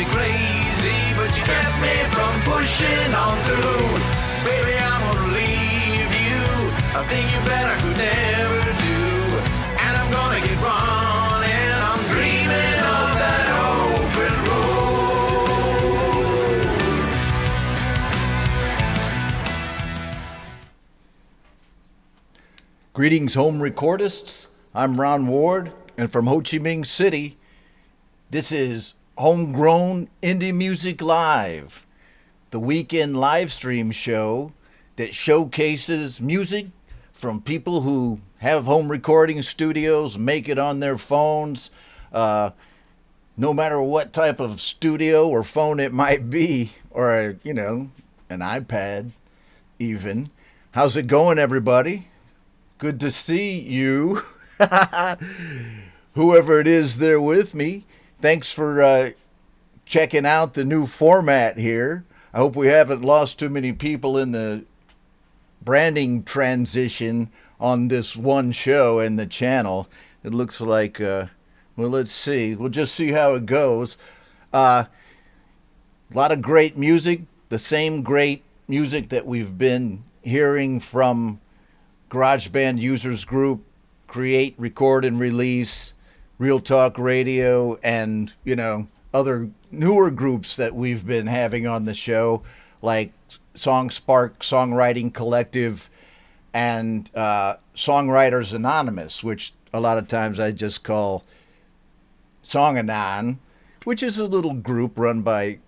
me crazy, but you kept me from pushing on through. Baby, I'm gonna leave you a thing you better could never do. And I'm gonna get running, I'm dreaming of that open road. Greetings, home recordists. I'm Ron Ward, and from Ho Chi Minh City, this is Homegrown Indie Music Live, the weekend live stream show that showcases music from people who have home recording studios, make it on their phones, no matter what type of studio or phone it might be, or, an iPad even. How's it going, everybody? Good to see you. Whoever it is there with me, thanks for checking out the new format here. I hope we haven't lost too many people in the branding transition on this one show and the channel. It looks like, let's see. We'll just see how it goes. A lot of great music, the same great music that we've been hearing from GarageBand Users Group, Create, Record, and Release, Real Talk Radio, and, other newer groups that we've been having on the show, like SongSpark, Songwriting Collective, and Songwriters Anonymous, which a lot of times I just call SongAnon, which is a little group run by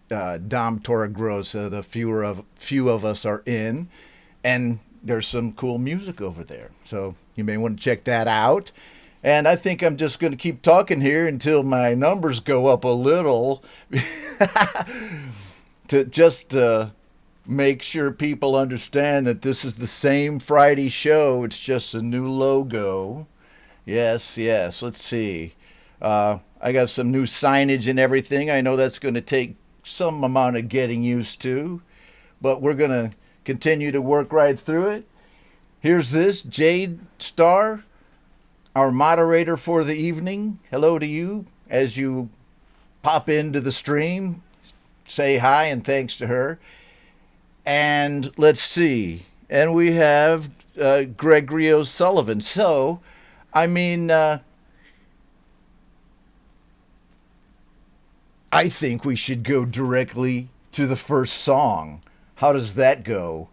Dom Torregrossa, the few of us are in, and there's some cool music over there. So you may want to check that out. And I think I'm just going to keep talking here until my numbers go up a little to just make sure people understand that this is the same Friday show. It's just a new logo. Yes. Let's see. I got some new signage and everything. I know that's going to take some amount of getting used to, but we're going to continue to work right through it. Here's this, Jade Star, our moderator for the evening. Hello to you as you pop into the stream. Say hi and thanks to her. And let's see. And we have Gregory O'Sullivan. So, I think we should go directly to the first song. How does that go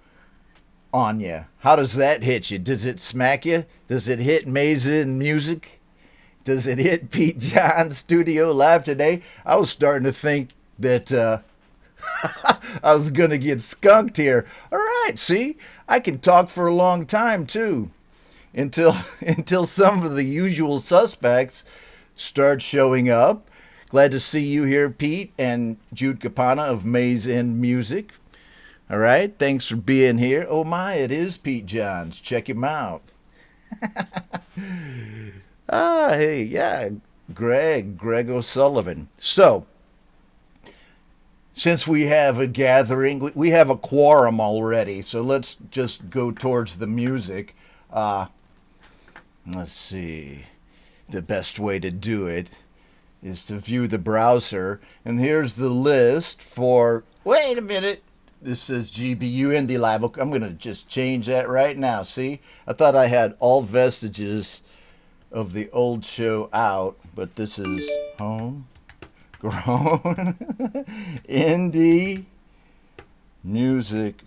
on you? How does that hit you? Does it smack you? Does it hit Mason Music? Does it hit Pete John's studio live today? I was starting to think that I was going to get skunked here. All right, see? I can talk for a long time, too, until some of the usual suspects start showing up. Glad to see you here, Pete, and Jude Capana of Mason Music. All right, thanks for being here. Oh my, it is Pete Johns. Check him out. Hey, yeah, Greg O'Sullivan. So, since we have a gathering, we have a quorum already, so let's just go towards the music. Let's see. The best way to do it is to view the browser. And here's the list for, wait a minute. This says GBU Indie Live. I'm going to just change that right now. See? I thought I had all vestiges of the old show out, but this is Homegrown Indie Music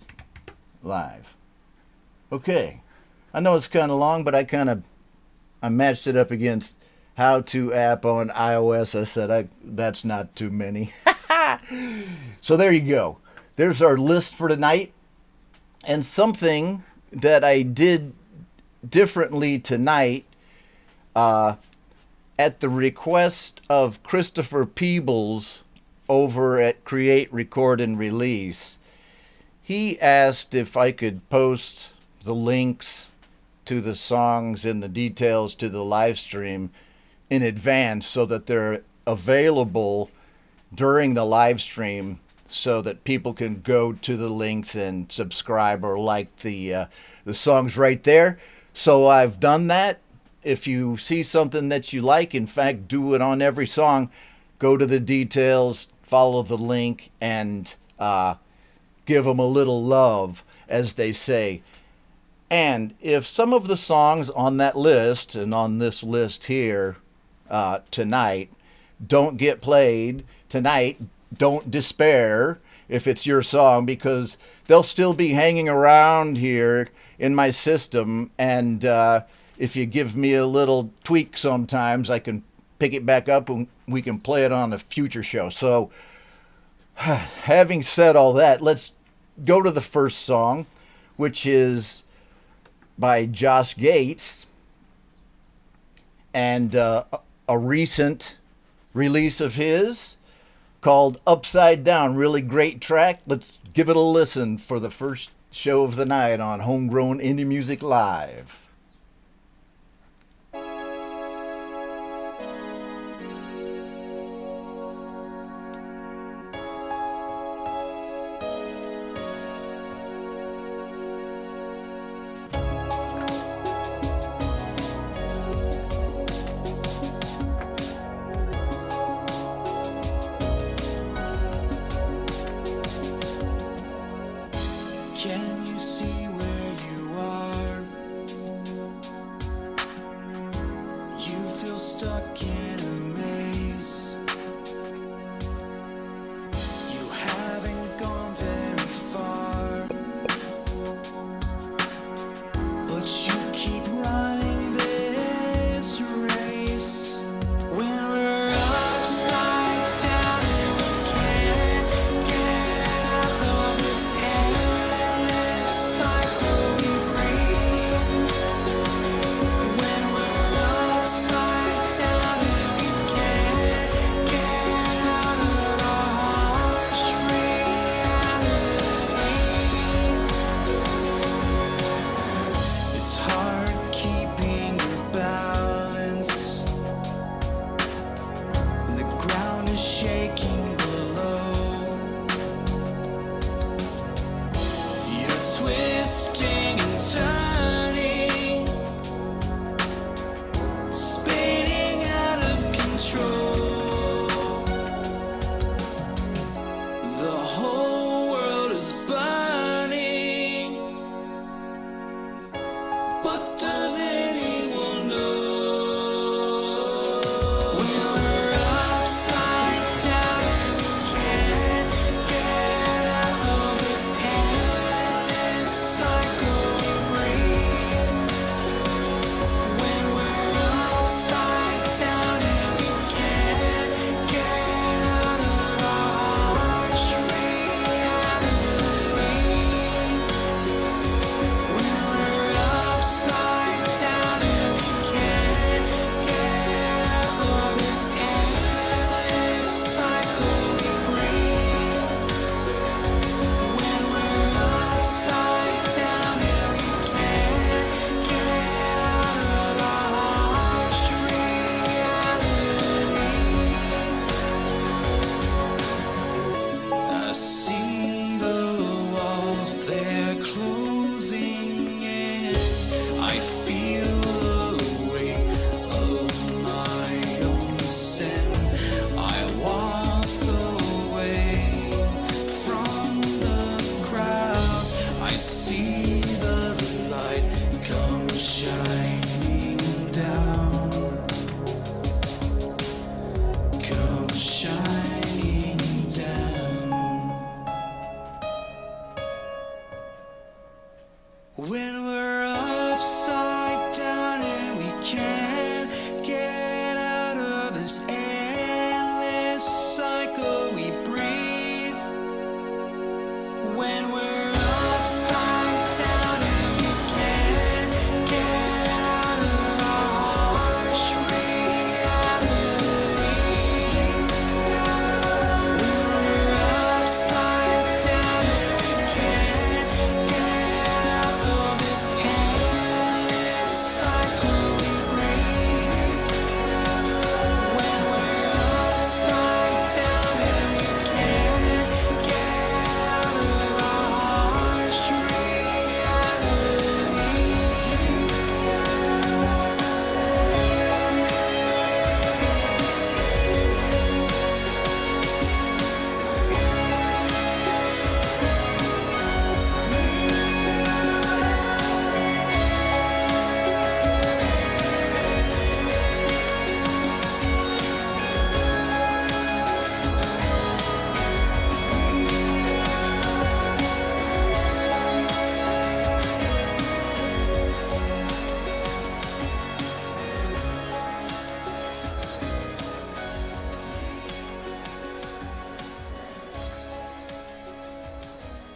Live. Okay. I know it's kind of long, but I matched it up against How To app on iOS. I said, that's not too many. So there you go. There's our list for tonight. And something that I did differently tonight, at the request of Christopher Peebles over at Create, Record, and Release, he asked if I could post the links to the songs and the details to the live stream in advance so that they're available during the live stream, so that people can go to the links and subscribe or like the songs right there. So I've done that. If you see something that you like, in fact, do it on every song, go to the details, follow the link, and give them a little love, as they say. And if some of the songs on that list and on this list here tonight don't get played tonight, don't despair if it's your song, because they'll still be hanging around here in my system. And if you give me a little tweak sometimes, I can pick it back up and we can play it on a future show. So having said all that, let's go to the first song, which is by Josh Gates, and a recent release of his called Upside Down. Really great track. Let's give it a listen for the first show of the night on Homegrown Indie Music Live. Can you see where you are? You feel stuck in a maze. You haven't gone very far, but you keep running this race. When we're upside down and we can't get out of this endless cycle we breathe. When we're upside down and we can't get out of our harsh reality. It's hard keeping your balance when the ground is shaking below. You're twisting and turning, spinning out of control. The whole world is burning, but does anyone know? When we're upside down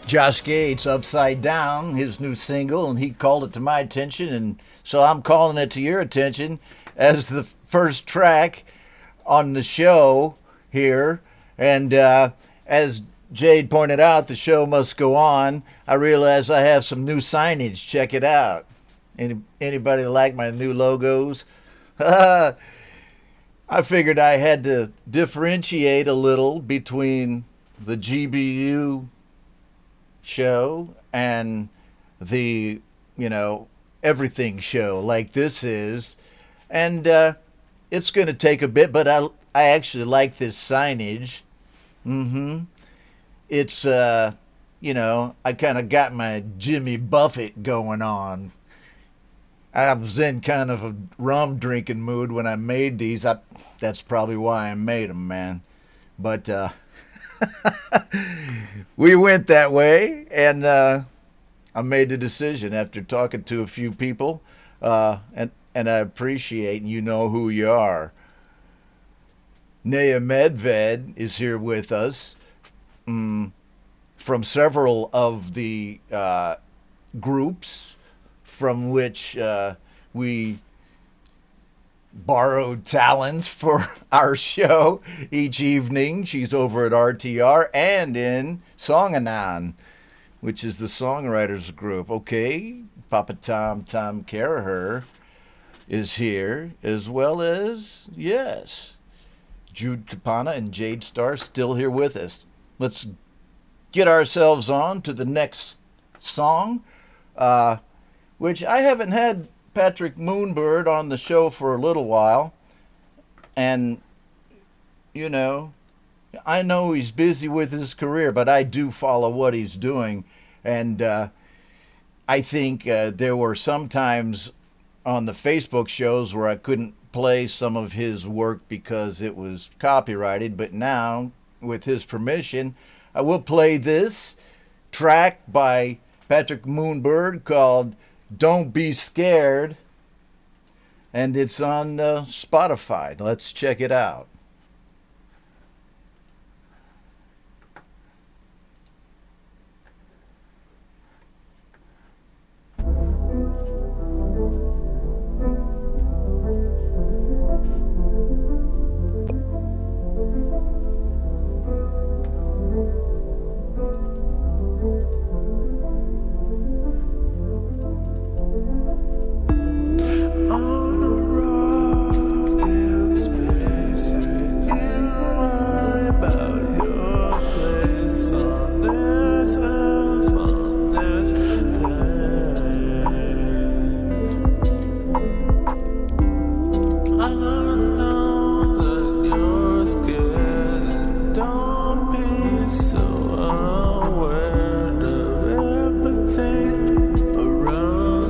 Josh Gates, Upside Down, his new single, and he called it to my attention, and so I'm calling it to your attention as the first track on the show here. And as Jade pointed out, the show must go on. I realize I have some new signage. Check it out. Anybody like my new logos? I figured I had to differentiate a little between the GBU show and the, everything show like this is. And it's going to take a bit, but I actually like this signage. It's, I kind of got my Jimmy Buffett going on. I was in kind of a rum drinking mood when I made these. That's probably why I made them, man. But we went that way, and I made the decision after talking to a few people, and I appreciate, and you know who you are. Naya Medved is here with us from several of the groups from which we borrowed talent for our show each evening. She's over at RTR and in SongAnon, which is the songwriters group. Okay, Papa Tom Caraher is here, as well as, yes, Jude Capana and Jade Star still here with us. Let's get ourselves on to the next song, which I haven't had Patrick Moonbird on the show for a little while. And, I know he's busy with his career, but I do follow what he's doing. And I think there were some times on the Facebook shows where I couldn't play some of his work because it was copyrighted. But now, with his permission, I will play this track by Patrick Moonbird called Don't Be Scared, and it's on Spotify. Let's check it out. On a rock in space, you worry about your place on this earth, on this plane. I know that you're scared, don't be so aware of everything around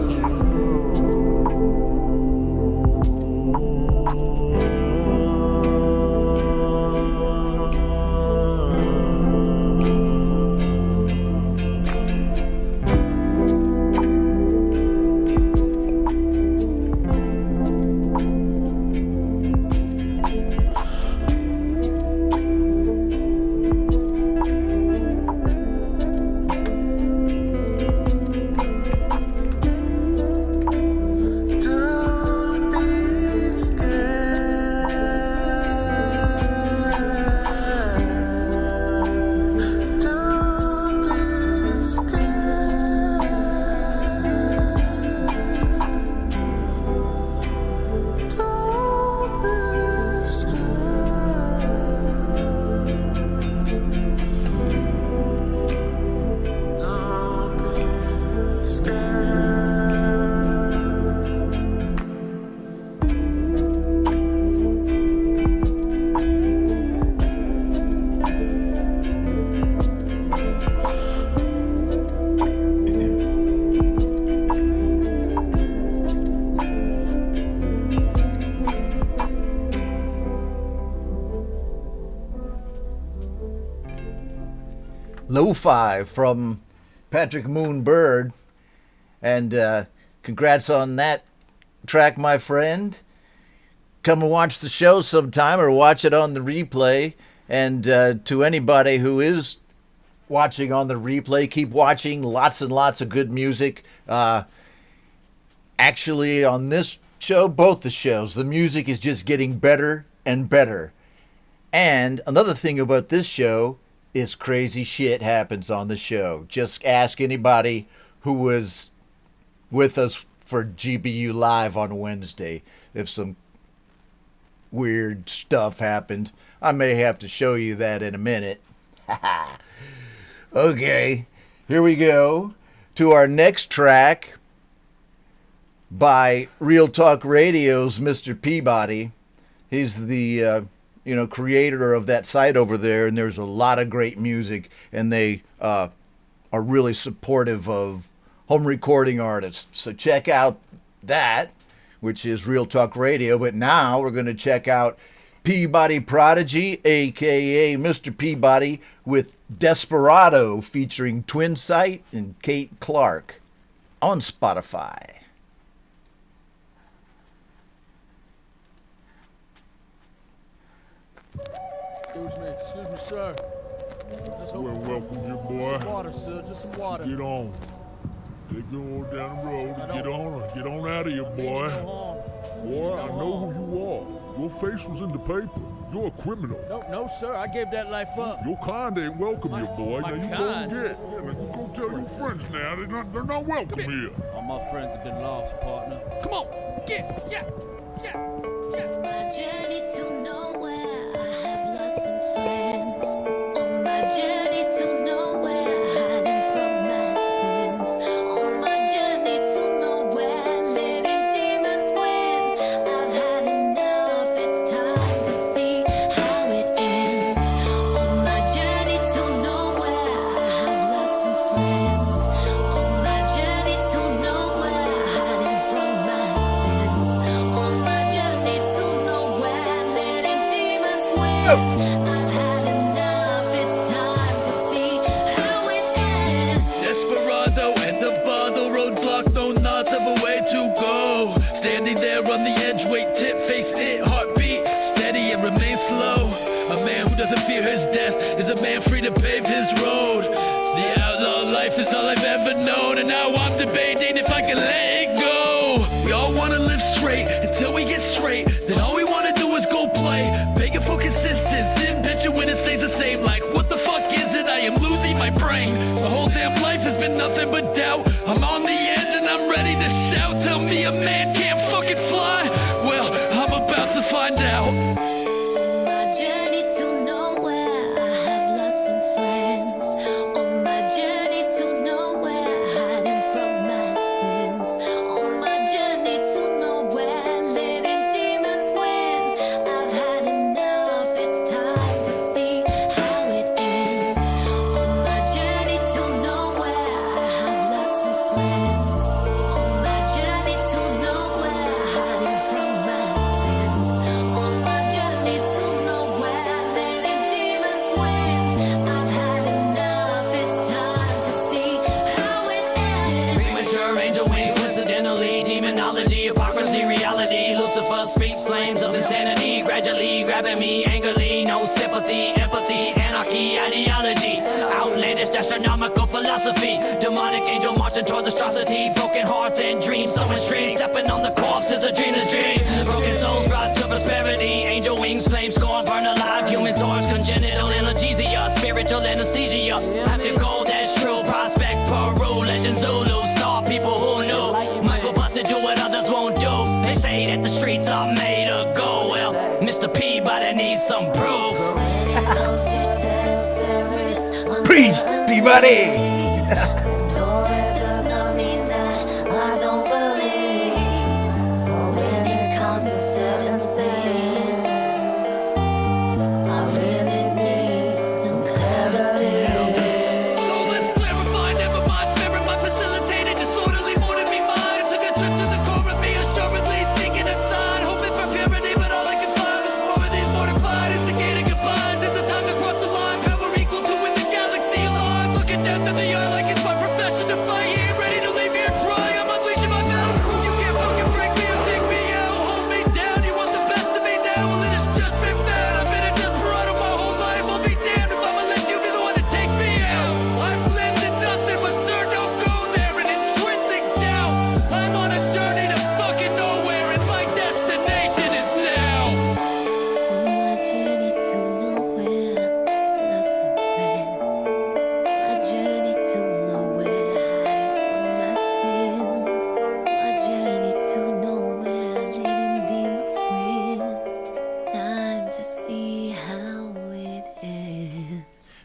Don't be scared. Don't be scared. Don't be scared. Don't be scared. Lo-Fi from Patrick Moonbird, and congrats on that track, my friend. Come and watch the show sometime or watch it on the replay. And to anybody who is watching on the replay, keep watching. Lots and lots of good music. Actually, on this show, both the shows, the music is just getting better and better. And another thing about this show is crazy shit happens on the show. Just ask anybody who was with us for GBU Live on Wednesday if some weird stuff happened. I may have to show you that in a minute. Okay, here we go to our next track by Real Talk Radio's Mr. Peabody. He's the creator of that site over there, and there's a lot of great music, and they are really supportive of home recording artists. So check out that, which is Real Talk Radio. But now we're going to check out Peabody Prodigy, aka Mr. Peabody, with Desperado featuring Twin Sight and Kate Clark on Spotify. Excuse me, sir. Well, welcome you, boy. Some water, sir. Just some water. Get on. They go on down the road. Get on out of here, boy. Boy, I know who you are. Your face was in the paper. You're a criminal. No, sir. I gave that life up. Your kind ain't welcome here, boy. My now you kind? go get. Yeah, now you go tell your friends now. They're not welcome here. All my friends have been lost, partner. Come on, get, yeah. My journey to nowhere, I have lost some friends. On my journey to nowhere, hiding from my sins. On my journey to nowhere, letting demons win. I've had enough, it's time to see how it ends. On my journey to nowhere, I have lost some friends. On my journey to nowhere, hiding from my sins. On my journey to nowhere, letting demons win. I've had enough, it's time to see how it ends. Desperado and the bottle, roadblock, no not of a way to go. Standing there on the edge, wait, tip, face it, heartbeat, steady and remain slow. A man who doesn't fear his death is a man free to pave his road. The outlaw life is all I've ever known, and now I'm debating if I can let it go. We all wanna live straight until we get straight, then all we wanna do is go play. Begging for consistency, then bitching when it stays the same. Like, what the fuck is it? I am losing my brain. The whole damn life has been nothing but doubt. I'm on the edge and I'm ready to shout. Tell me a man can't fucking fly? Well, I'm about to find out. On my journey to nowhere, I have lost some friends. On my journey to nowhere, hiding from my sins. On my journey to nowhere, letting demons win. I've had enough, it's time to see how it ends. On my journey to nowhere, I have lost some friends. On my journey to nowhere, hiding from my sins. On my journey to nowhere, letting demons win. I've had enough, it's time to see how it ends. Premature angel wings, coincidentally, demonology, hypocrisy, reality. Lucifer speaks flames of insanity, gradually grabbing me angrily. No sympathy, empathy, anarchy, ideology. Outlandish, astronomical philosophy. Demonic angel marching towards atrocity. Broken hearts and dreams, sowing streams. Stepping on the corpses of dreamers' dreams. Broken souls brought to prosperity. Angel wings, flame scorn, burn alive. Human torch, congenital analgesia. Spiritual anesthesia. Have to go, that's true. Prospect, Peru, legend Zulu. Star people who knew. Michael busted, do what others won't do. They say that the streets are made of gold. Well, Mr. Peabody needs some proof. When it comes to death, there is Preach, Peabody! No, that does not mean that I don't believe. When it comes to certain things, I really need some clarity. So let's clarify, never mind, spirit, my facilitated, disorderly, more than me mine. Took a trip to the core of me, assuredly seeking a sign, hoping for purity, but all I can find was more of these mortified, instigating goodbyes. It's the time to cross the line, power equal to win the galaxy alive. Looking down through the eye like it's my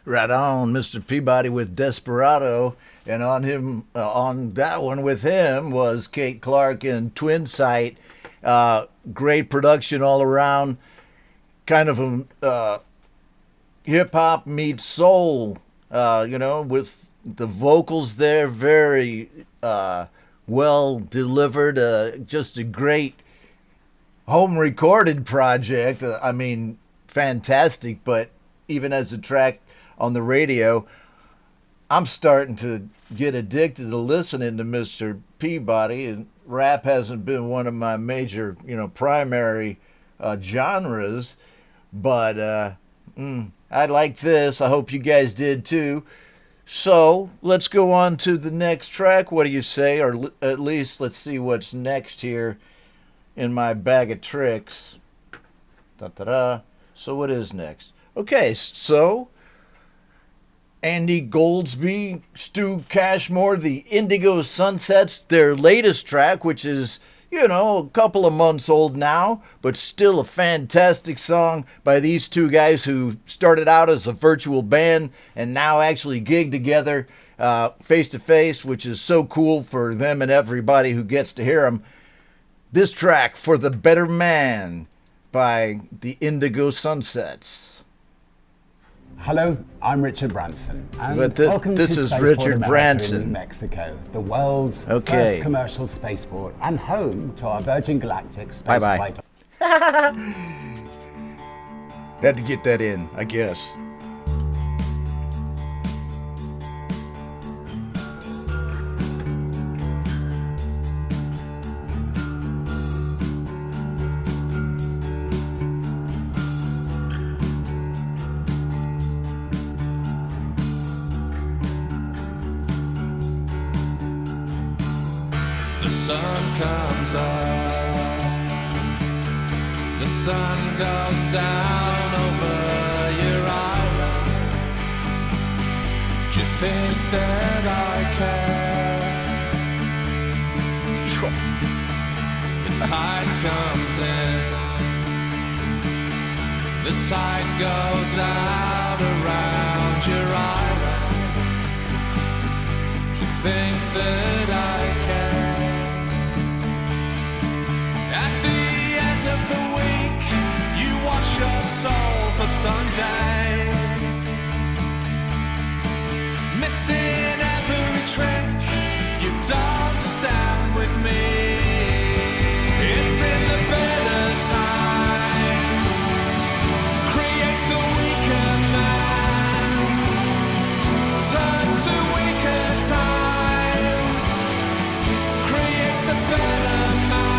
Right on, Mr. Peabody with Desperado. And on him, on that one with him was Kate Clark and Twin Sight. Great production all around. Kind of a hip hop meets soul, with the vocals there, very well delivered. Just a great home recorded project. Fantastic. But even as a track on the radio, I'm starting to get addicted to listening to Mr. Peabody, and rap hasn't been one of my major, primary genres, but I like this. I hope you guys did too. So let's go on to the next track. What do you say? Or at least let's see what's next here in my bag of tricks. Da-da-da. So what is next? Okay, so Andy Goldsby, Stu Cashmore, the Indigo Sunsets, their latest track, which is, a couple of months old now, but still a fantastic song by these two guys who started out as a virtual band and now actually gig together face to face, which is so cool for them and everybody who gets to hear them. This track, For the Better Man, by the Indigo Sunsets. Hello, I'm Richard Branson, and But welcome this to is Spaceport Richard America Branson. in New Mexico, the world's Okay. first commercial spaceport and home to our Virgin Galactic space Bye-bye. flight. Had to get that in, I guess. The sun comes up, the sun goes down over your island. Do you think that I care? The tide comes in, the tide goes out around your island. Do you think that I care? At the end of the week, you wash your soul for Sunday, missing every trick. You don't stand with me. It's in the better times, creates the weaker man, turns to weaker times, creates the better man.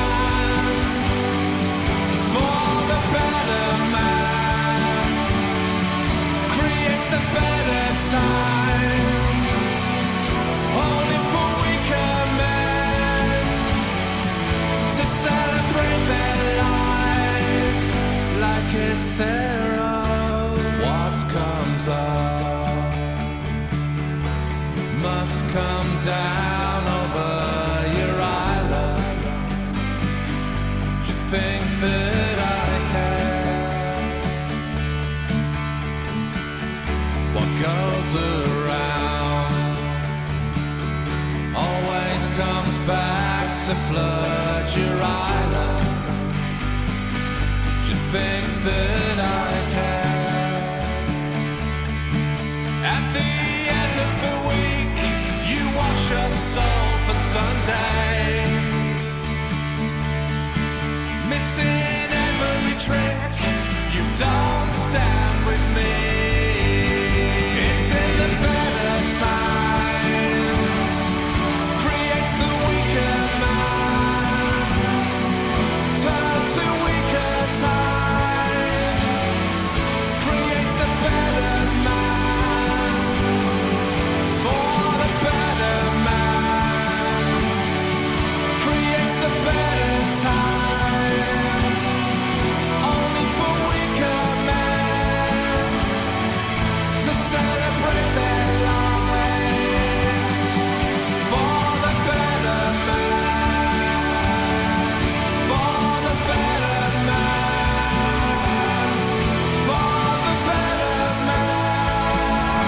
For the better man, creates the better times, only for weaker men to celebrate their lives like it's their own. What comes up must come down over your island. Do you think that I care? What goes around always comes back to flood your island. Do you think that I care? At the end of the week, you wash your soul for Sunday, missing every trick. You don't stand with me. It's in the better times, creates the weaker man, turn to weaker times, creates the better man. For the better man, creates the better times, only for weaker men to celebrate their lives. For the better man, for the better man, for the better man,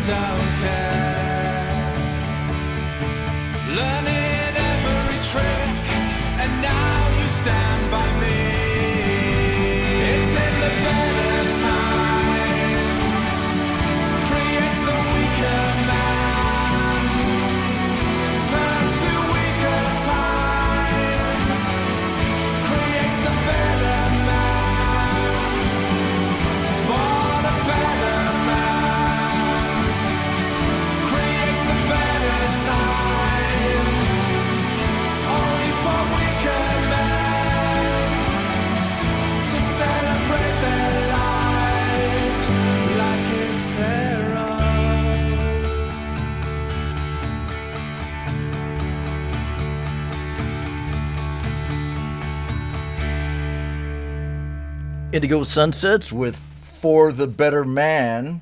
don't care. Learning every trick, and now you stand by me. It's in the better times, creates the weaker man. Turn to weaker times, creates the better man. For the better man, creates the better times. Only for weaker men to celebrate their lives like it's their own. Indigo Sunsets with For the Better Man.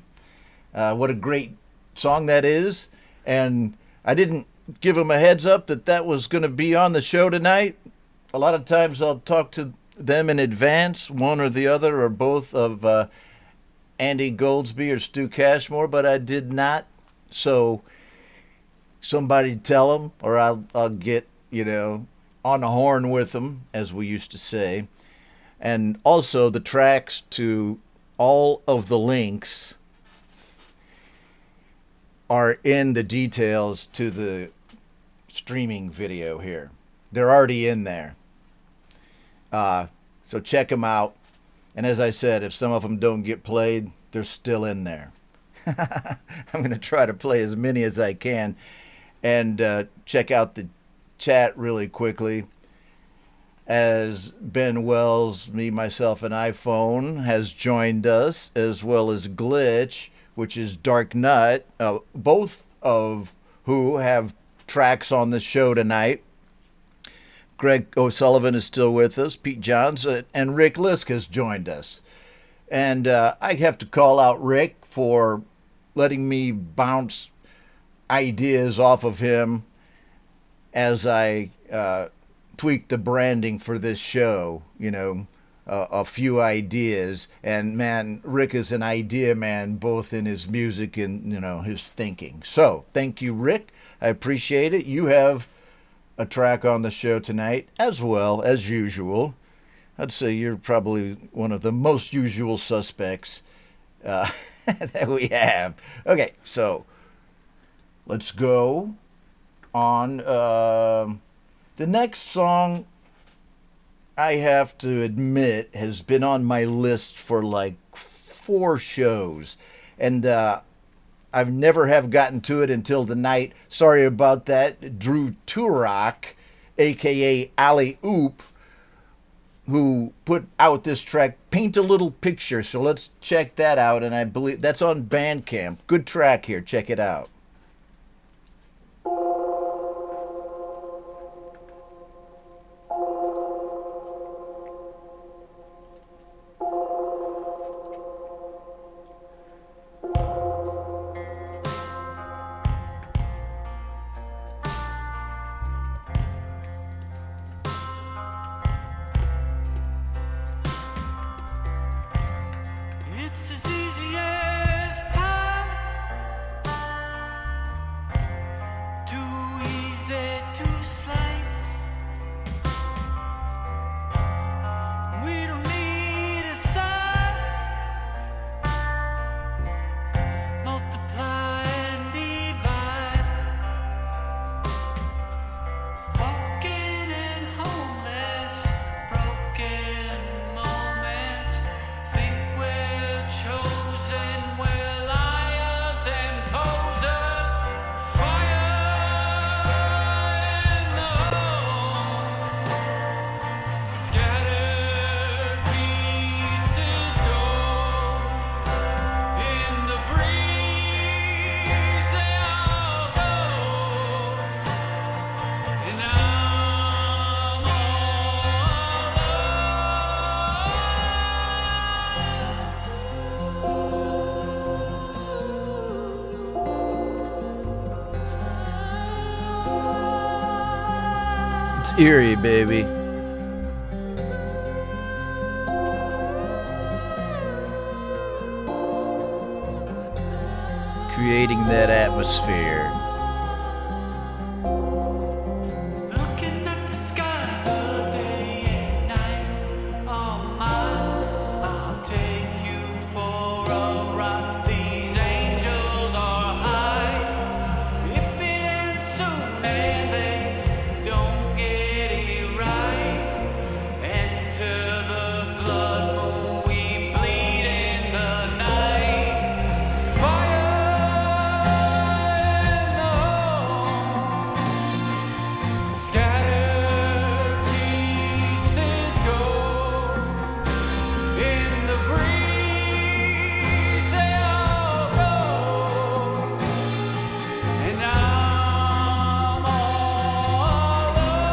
What a great song that is. And I didn't give them a heads up that that was going to be on the show tonight. A lot of times I'll talk to them in advance, one or the other or both of Andy Goldsby or Stu Cashmore, but I did not. So somebody tell them, or I'll get, on the horn with them, as we used to say. And also the tracks to all of the links are in the details to the streaming video here. They're already in there. So check them out. And as I said, if some of them don't get played, they're still in there. I'm going to try to play as many as I can. And check out the chat really quickly. As Ben Wells, me, myself, and iPhone has joined us, as well as Glitch, which is Dark Nut, both of who have tracks on the show tonight. Greg O'Sullivan is still with us, Pete Johns, and Rick Lisk has joined us. And I have to call out Rick for letting me bounce ideas off of him as I tweak the branding for this show, a few ideas. And man, Rick is an idea man, both in his music and, his thinking. So thank you, Rick. I appreciate it. You have a track on the show tonight, as well as usual. I'd say you're probably one of the most usual suspects that we have. Okay, so let's go on. The next song, I have to admit, has been on my list for like 4 shows. And I've never have gotten to it until tonight. Sorry about that. Drew Turok, a.k.a. Alleyoop, who put out this track, Paint a Little Picture. So let's check that out. And I believe that's on Bandcamp. Good track here. Check it out. It's as easy as pie, too easy to slice. We don't need a sign, multiply and divide. Walking and homeless, broken moments. Think we're chosen, we're liars and posers. Fire in the home, scattered pieces go in the breeze. They all go, and I'm all It's eerie, baby. creating that atmosphere. Looking at the sky the day and night. Oh my, I'll take you for a ride. These angels are high. If it ends soon and they don't get it right, enter the blood moon, we bleed in the night. Fire in the hole. Scattered pieces go in the breeze, they all go, and I'm all alone.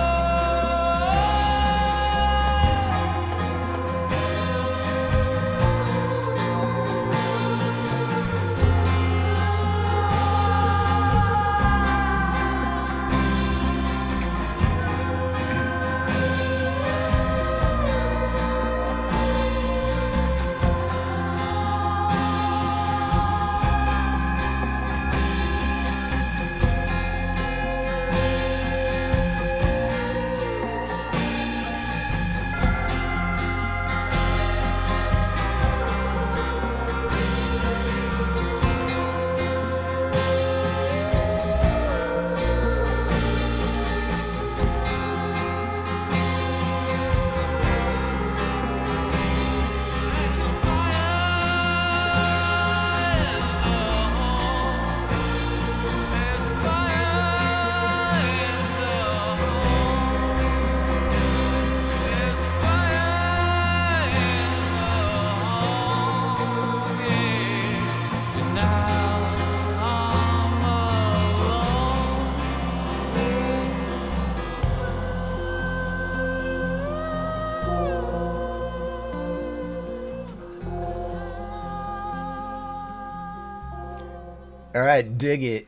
All right, dig it.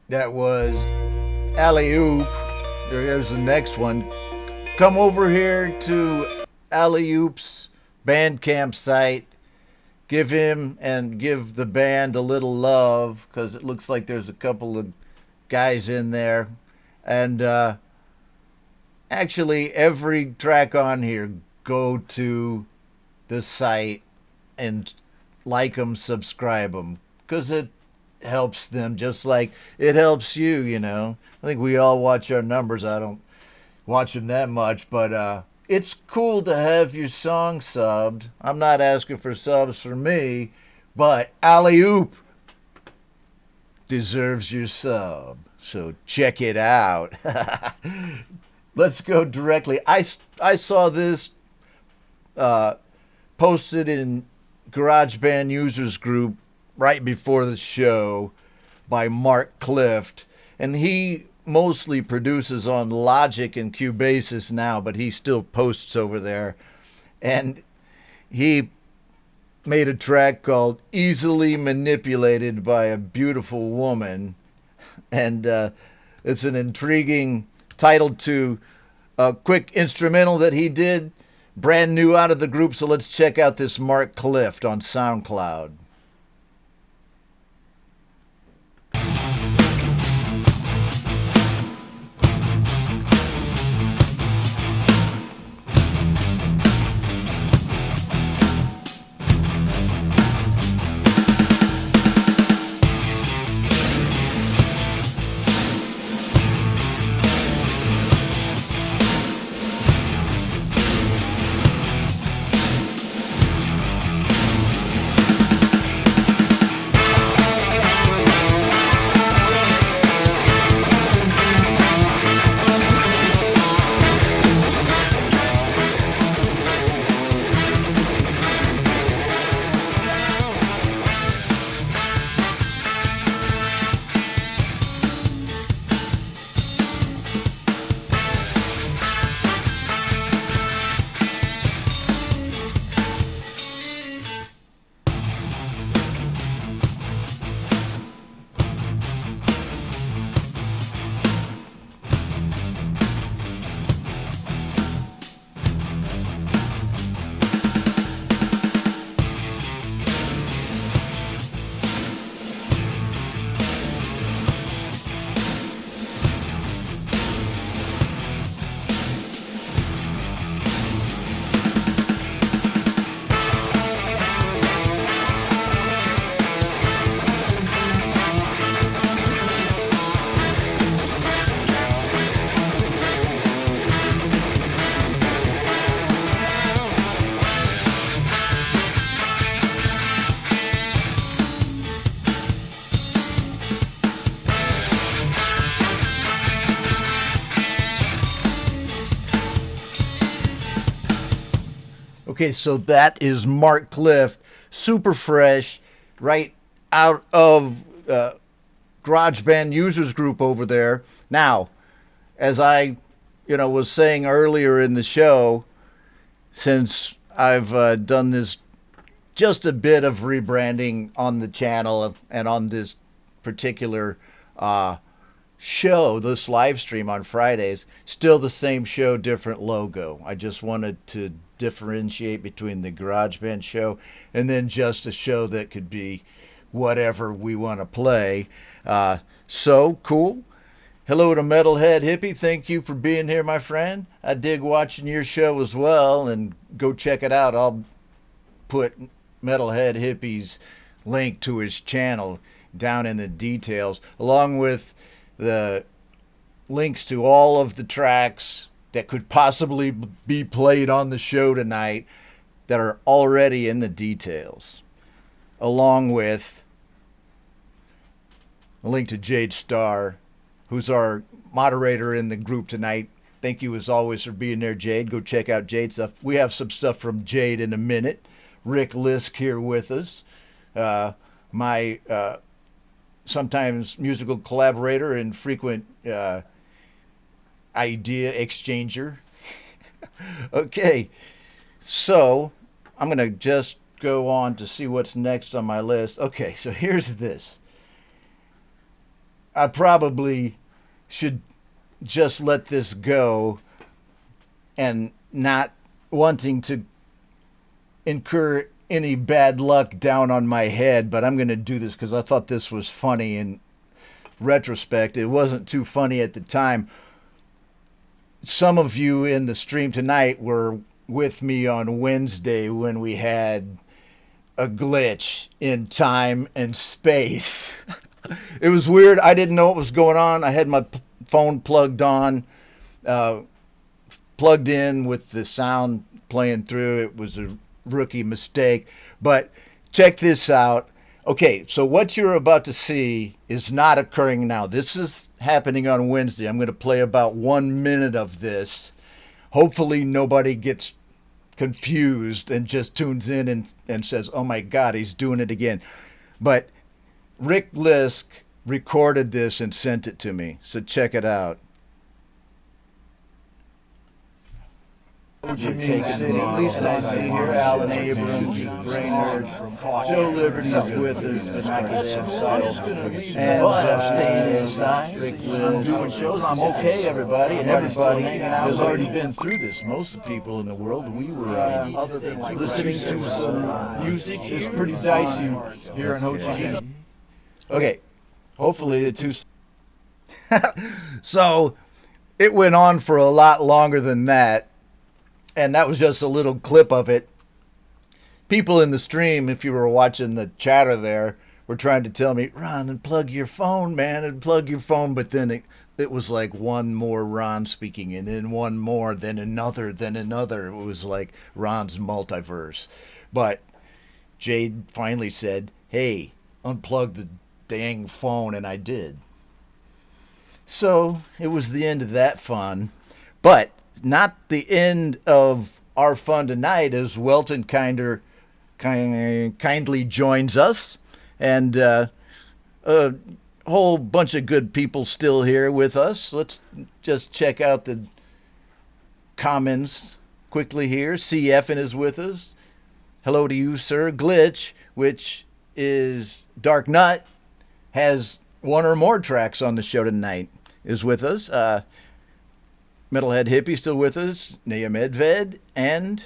That was Alleyoop. There's the next one. Come over here to Alleyoop's Bandcamp site. Give him and give the band a little love, because it looks like there's a couple of guys in there. And actually, every track on here, go to the site and like them, subscribe them, because it helps them just like it helps you, you know. I think we all watch our numbers. I don't watch them that much, but it's cool to have your song subbed. I'm not asking for subs for me, but Alleyoop deserves your sub. So check it out. Let's go directly. I saw this posted in GarageBand users group right before the show by Mark Clift, and he mostly produces on Logic and Cubasis now, but he still posts over there. And he made a track called Easily Manipulated by a Beautiful Woman, and it's an intriguing title to a quick instrumental that he did, brand new out of the group. So let's check out this Mark Clift on SoundCloud. Okay, so that is Mark Clift, super fresh, right out of GarageBand users group over there. Now, as I, was saying earlier in the show, since I've done this just a bit of rebranding on the channel and on this particular show, this live stream on Fridays, still the same show, different logo. I just wanted to differentiate between the GarageBand show and then just a show that could be whatever we want to play. So cool. Hello to Metalhead Hippie. Thank you for being here, my friend. I dig watching your show as well, and go check it out. I'll put Metalhead Hippie's link to his channel down in the details, along with the links to all of the tracks that could possibly be played on the show tonight that are already in the details, along with a link to Jade Star, who's our moderator in the group tonight. Thank you as always for being there, Jade. Go check out Jade stuff. We have some stuff from Jade in a minute. Rick Lisk here with us, my sometimes musical collaborator and frequent idea exchanger. Okay, so I'm going to just go on to see what's next on my list. Okay, so here's this. I probably should just let this go and not wanting to incur any bad luck down on my head, but I'm going to do this because I thought this was funny in retrospect. It wasn't too funny at the time. Some of you in the stream tonight were with me on Wednesday when we had a glitch in time and space. It was weird. I didn't know what was going on. I had my phone plugged on, plugged in with the sound playing through. It was a rookie mistake. But check this out. Okay, so what you're about to see is not occurring now. This is happening on Wednesday. I'm going to play about 1 minute of this. Hopefully nobody gets confused and just tunes in and says, oh my God, he's doing it again. But Rick Lisk recorded this and sent it to me, so check it out. Jimmy City, at least I see here Alan Abrams, Brainerd, Joe Liberty's with us, and I can and staying inside, Rick Lisk, doing shows. I'm okay, everybody, and everybody has already been through this. Most of the people in the world, we were listening to some music. It's pretty dicey here in Ho Chi Minh. Okay, hopefully the two. So it went on for a lot longer than that. And that was just a little clip of it. People in the stream, if you were watching the chatter there, were trying to tell me, Ron, unplug your phone, man, unplug your phone. But then it was like one more Ron speaking, and then one more, then another, then another. It was like Ron's multiverse. But Jade finally said, hey, unplug the dang phone, and I did. So it was the end of that fun. But not the end of our fun tonight, as Welton kindly joins us, and a whole bunch of good people still here with us. Let's just check out the comments quickly here. CF is with us. Hello to you, sir. Glitch, which is Dark Nut, has one or more tracks on the show tonight, is with us. Metalhead Hippie still with us, Naya Medved, and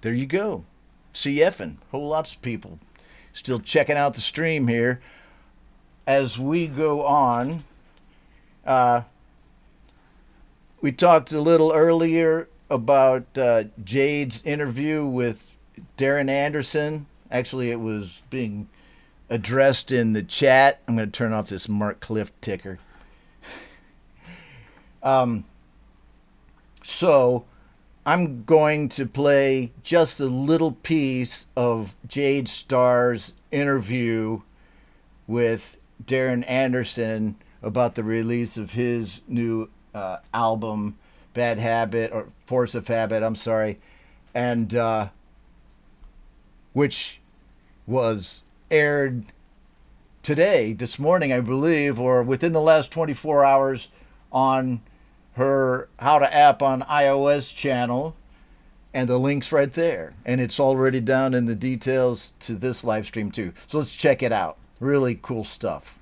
there you go, CF'ing. Whole lots of people still checking out the stream here. As we go on, we talked a little earlier about Jade's interview with Darren Anderson. Actually, it was being addressed in the chat. I'm going to turn off this Mark Clift ticker. So I'm going to play just a little piece of Jade Starr's interview with Darren Anderson about the release of his new album, Bad Habit, or Force of Habit, I'm sorry. And which was aired this morning, I believe, or within the last 24 hours on her How to App on iOS channel. And the link's right there. And it's already down in the details to this live stream too. So let's check it out. Really cool stuff.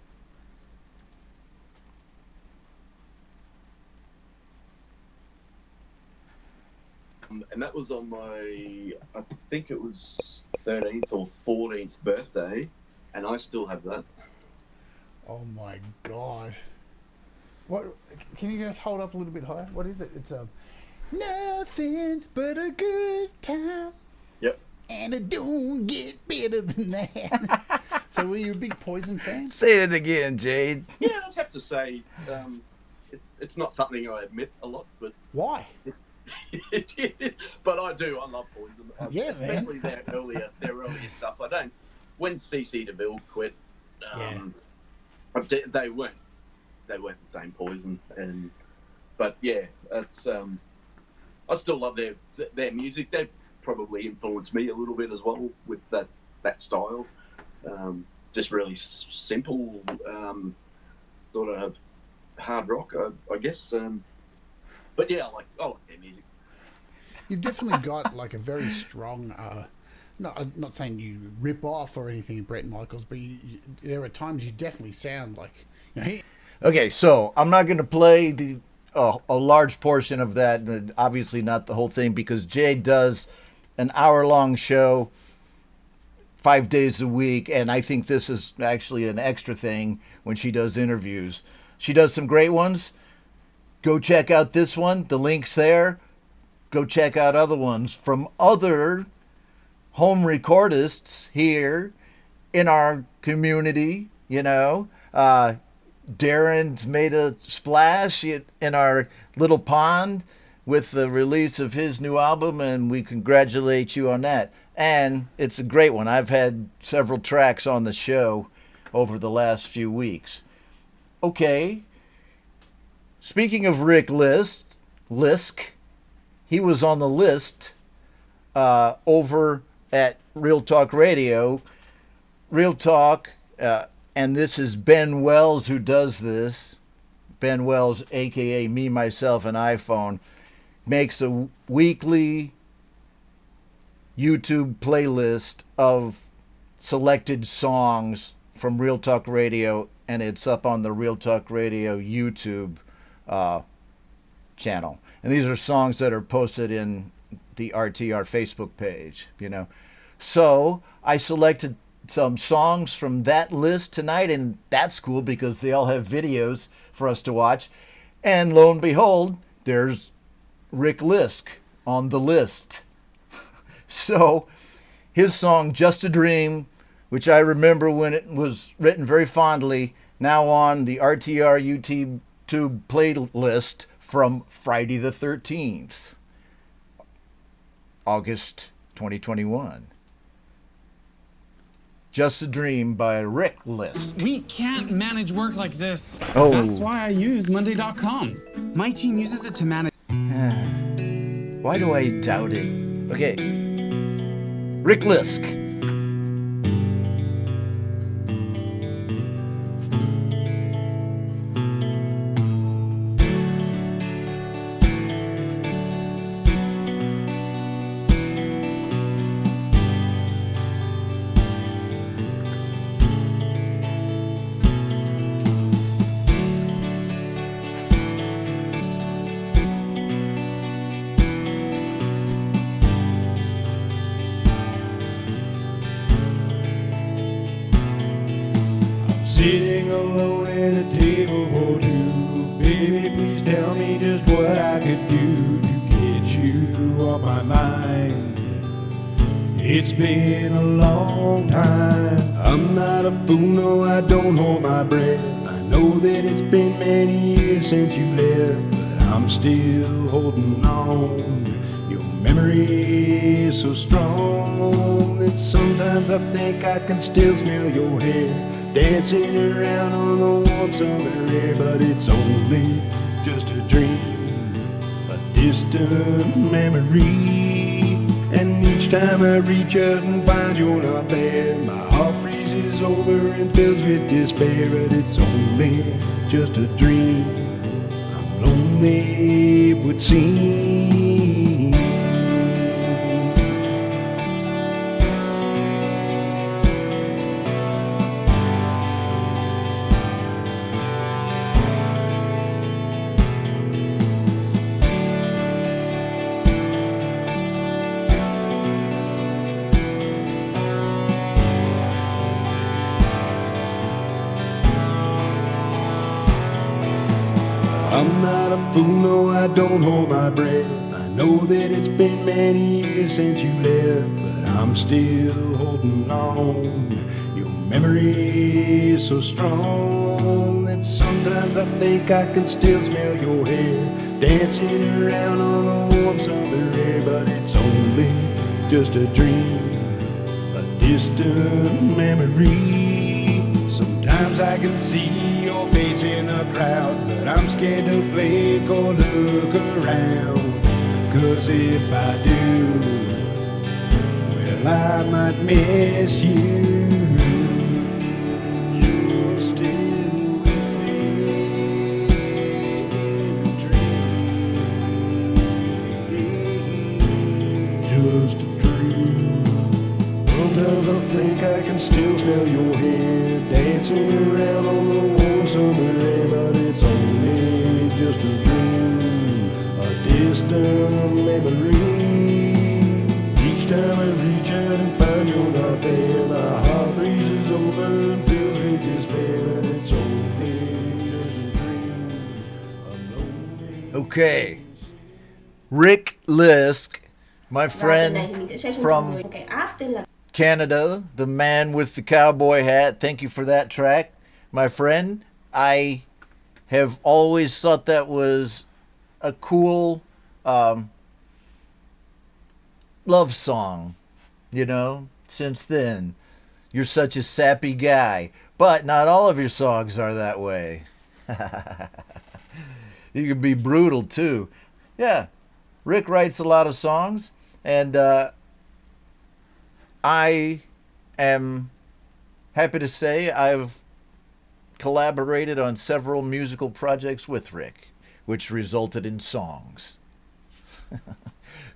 And that was on my, I think it was 13th or 14th birthday. And I still have that. Oh my God. What? Can you guys hold up a little bit higher? What is it? It's a nothing but a good time. Yep. And it don't get better than that. So were you a big Poison fan? Say it again, Jade. Yeah, I'd have to say it's not something I admit a lot, but why? But I do. I love Poison. Yeah, especially man. their earlier stuff. I don't. When CC DeVille quit, they weren't the same Poison, but yeah, it's I still love their music. They probably influenced me a little bit as well with that style. Just really simple, sort of hard rock, I guess. But yeah, I like their music. You've definitely got like a very strong. I'm not saying you rip off or anything, Brett Michaels, but there are times you definitely sound like. Okay, so I'm not going to play a large portion of that, obviously not the whole thing, because Jade does an hour-long show 5 days a week, and I think this is actually an extra thing when she does interviews. She does some great ones. Go check out this one. The link's there. Go check out other ones from other home recordists here in our community, Darren's made a splash in our little pond with the release of his new album, and we congratulate you on that. And it's a great one. I've had several tracks on the show over the last few weeks. Okay. Speaking of Rick Lisk, he was on the list over at Real Talk Radio. Real Talk, and this is Ben Wells who does this. Ben Wells, a.k.a. Me, Myself, and iPhone, makes a weekly YouTube playlist of selected songs from Real Talk Radio, and it's up on the Real Talk Radio YouTube channel. And these are songs that are posted in the RTR Facebook page, So I selected some songs from that list tonight, and that's cool because they all have videos for us to watch. And lo and behold, there's Rick Lisk on the list. So his song Just a Dream, which I remember when it was written very fondly, now on the RTR YouTube playlist from Friday the 13th, August 2021. Just a Dream by Rick Lisk. We can't manage work like this. Oh. That's why I use Monday.com. My team uses it to manage. Why do I doubt it? Okay. Rick Lisk. Sitting alone at a table for two. Baby, please tell me just what I could do to get you off my mind. It's been a long time. I'm not a fool, no, I don't hold my breath. I know that it's been many years since you left, but I'm still holding on. Your memory is so strong that sometimes I think I can still smell your hair dancing around on the warm summer air. But it's only just a dream, a distant memory. And each time I reach out and find you're not there, my heart freezes over and fills with despair. But it's only just a dream. I'm lonely, it would seem. I'm not a fool, no, I don't hold my breath. I know that it's been many years since you left, but I'm still holding on. Your memory is so strong that sometimes I think I can still smell your hair dancing around on the warm summer air. But it's only just a dream, a distant memory. Sometimes I can see your face in the crowd, but I'm scared to blink or look around. 'Cause if I do, well, I might miss you. You're still with me in a dream, just a dream. Sometimes I think I can still smell your hair dancing around on the warm summer air. But it's only just a dream, a distant memory. Each time I reach out and find you're not there, my heart freezes over and fills with despair. But it's only just a dream, I'm lonely. Okay. Rick Lisk, my friend from một cái app tên là Canada, the man with the cowboy hat. Thank you for that track, my friend. I have always thought that was a cool love song, you know, since then. You're such a sappy guy, but not all of your songs are that way. You can be brutal too. Yeah, Rick writes a lot of songs, and I am happy to say I've collaborated on several musical projects with Rick, which resulted in songs.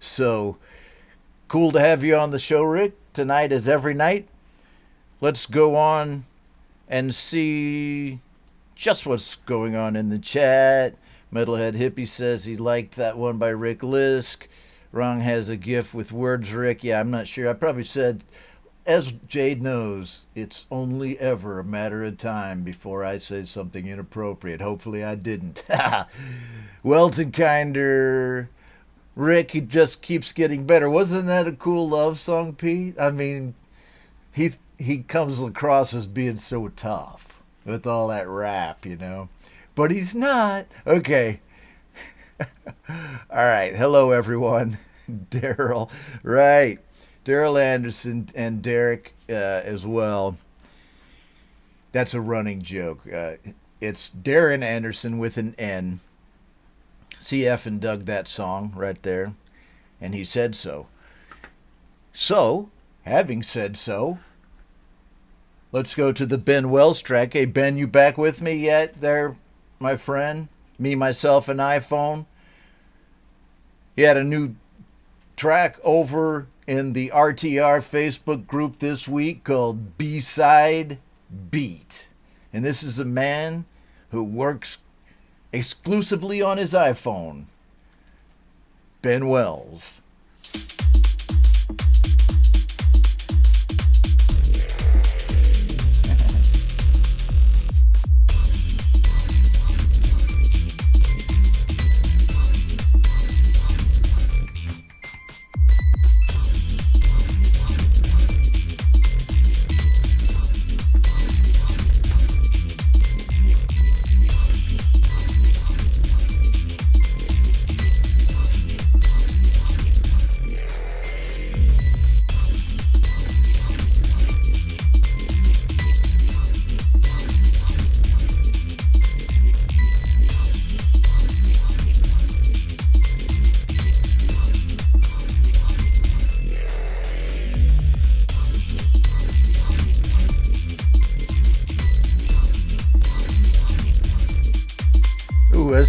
So, cool to have you on the show, Rick. Tonight is every night. Let's go on and see just what's going on in the chat. Metalhead Hippie says he liked that one by Rick Lisk. Rong has a gift with words, Rick. Yeah, I'm not sure. I probably said, as Jade knows, it's only ever a matter of time before I say something inappropriate. Hopefully I didn't. Welton Kinder. Rick, he just keeps getting better. Wasn't that a cool love song, Pete? I mean, he comes across as being so tough with all that rap, you know. But he's not. Okay. All right. Hello, everyone. Daryl. Right. Daryl Anderson and Derek as well. That's a running joke. It's Darren Anderson with an N. CF and dug that song right there. And he said so. So, having said so, let's go to the Ben Wells track. Hey, Ben, you back with me yet there, my friend? Me, myself, and iPhone. He had a new track over in the RTR Facebook group this week called B-Side Beat. And this is a man who works exclusively on his iPhone. Ben Wells.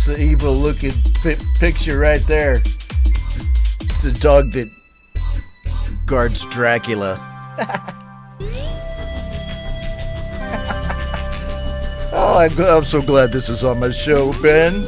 That's the evil looking picture right there. It's the dog that guards Dracula. Oh, I'm so glad this is on my show, Ben.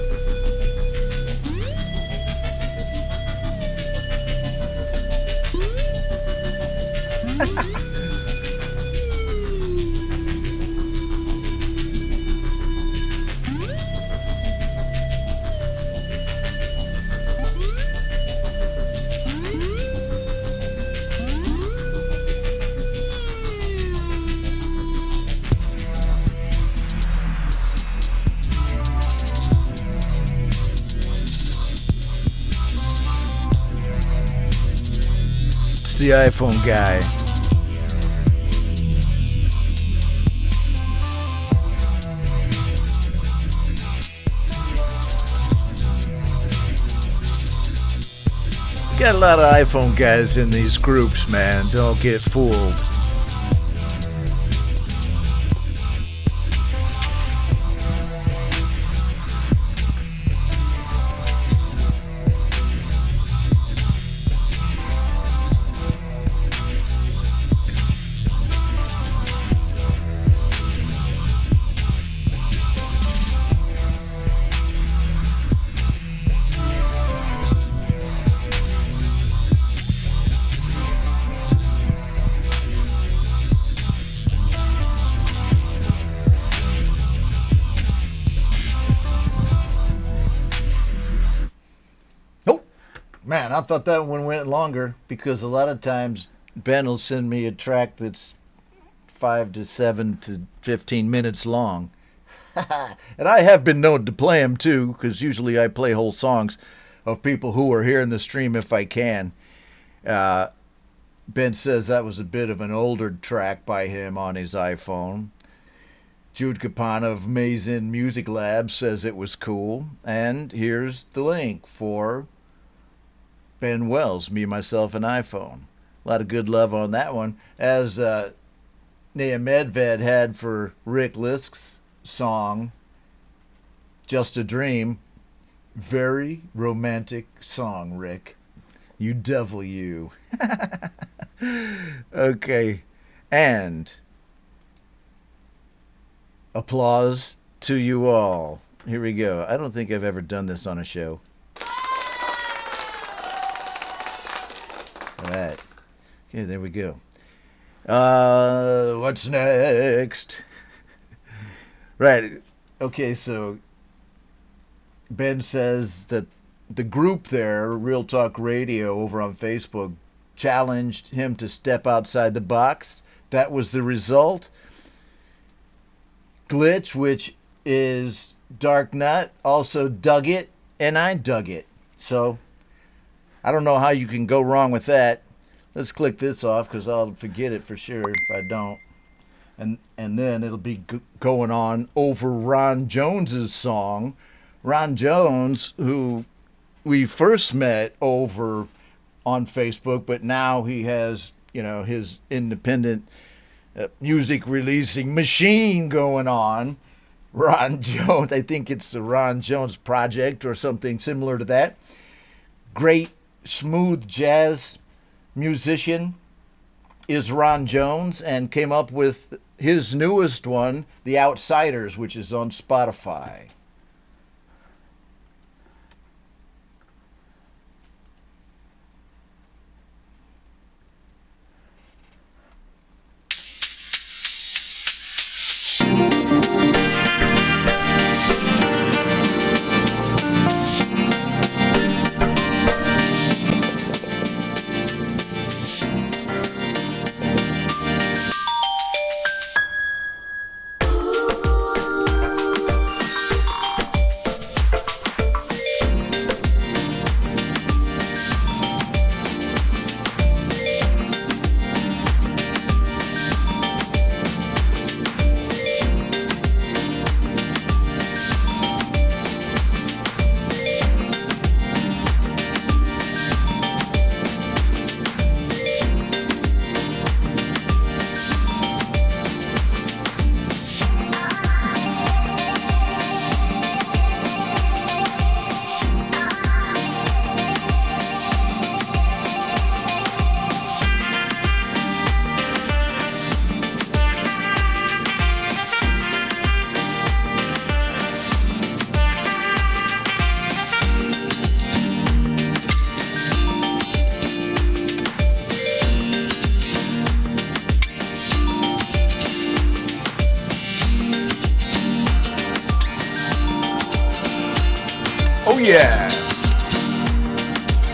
The iPhone guy. Got a lot of iPhone guys in these groups, man. Don't get fooled. Man, I thought that one went longer because a lot of times Ben will send me a track that's 5 to 7 to 15 minutes long. And I have been known to play them too, because usually I play whole songs of people who are here in the stream if I can. Ben says that was a bit of an older track by him on his iPhone. Jude Capana of Mazin Music Lab says it was cool. And here's the link for Ben Wells, Me, Myself, and iPhone. A lot of good love on that one. As Nea Medved had for Rick Lisk's song, Just a Dream. Very romantic song, Rick. You devil, you. Okay. And applause to you all. Here we go. I don't think I've ever done this on a show. All right. Okay, there we go. What's next? Right. Okay, so Ben says that the group there, Real Talk Radio over on Facebook, challenged him to step outside the box. That was the result. Glitch, which is Dark Nut, also dug it, and I dug it. So I don't know how you can go wrong with that. Let's click this off because I'll forget it for sure if I don't. And then it'll be going on over Ron Jones's song. Ron Jones, who we first met over on Facebook, but now he has, you know, his independent music releasing machine going on. Ron Jones, I think it's the Ron Jones Project or something similar to that. Great smooth jazz musician is Ron Jones, and came up with his newest one, The Outsiders, which is on Spotify. yeah.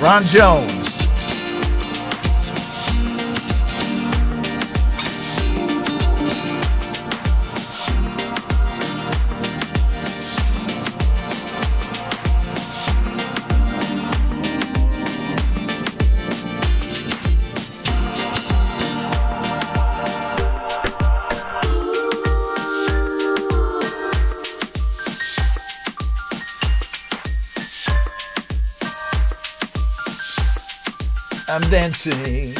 Ron Jones. I'm dancing.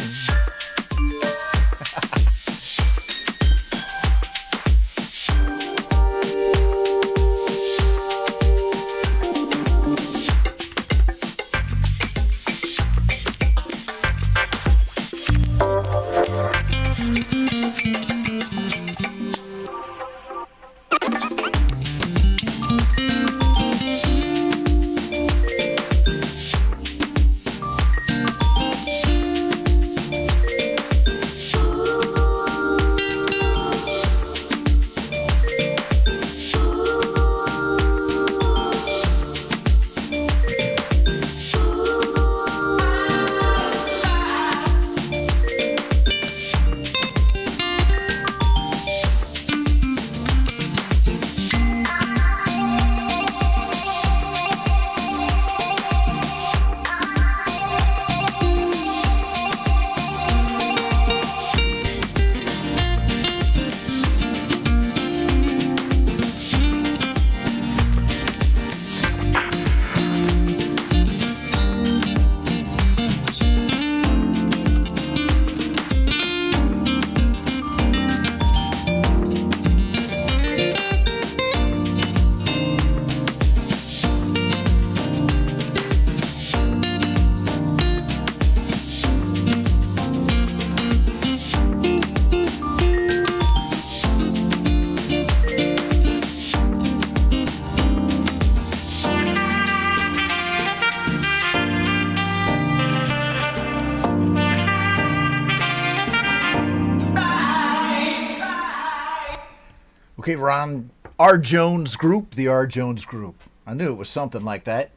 Okay, Ron, R. Jones Group, the R. Jones Group. I knew it was something like that.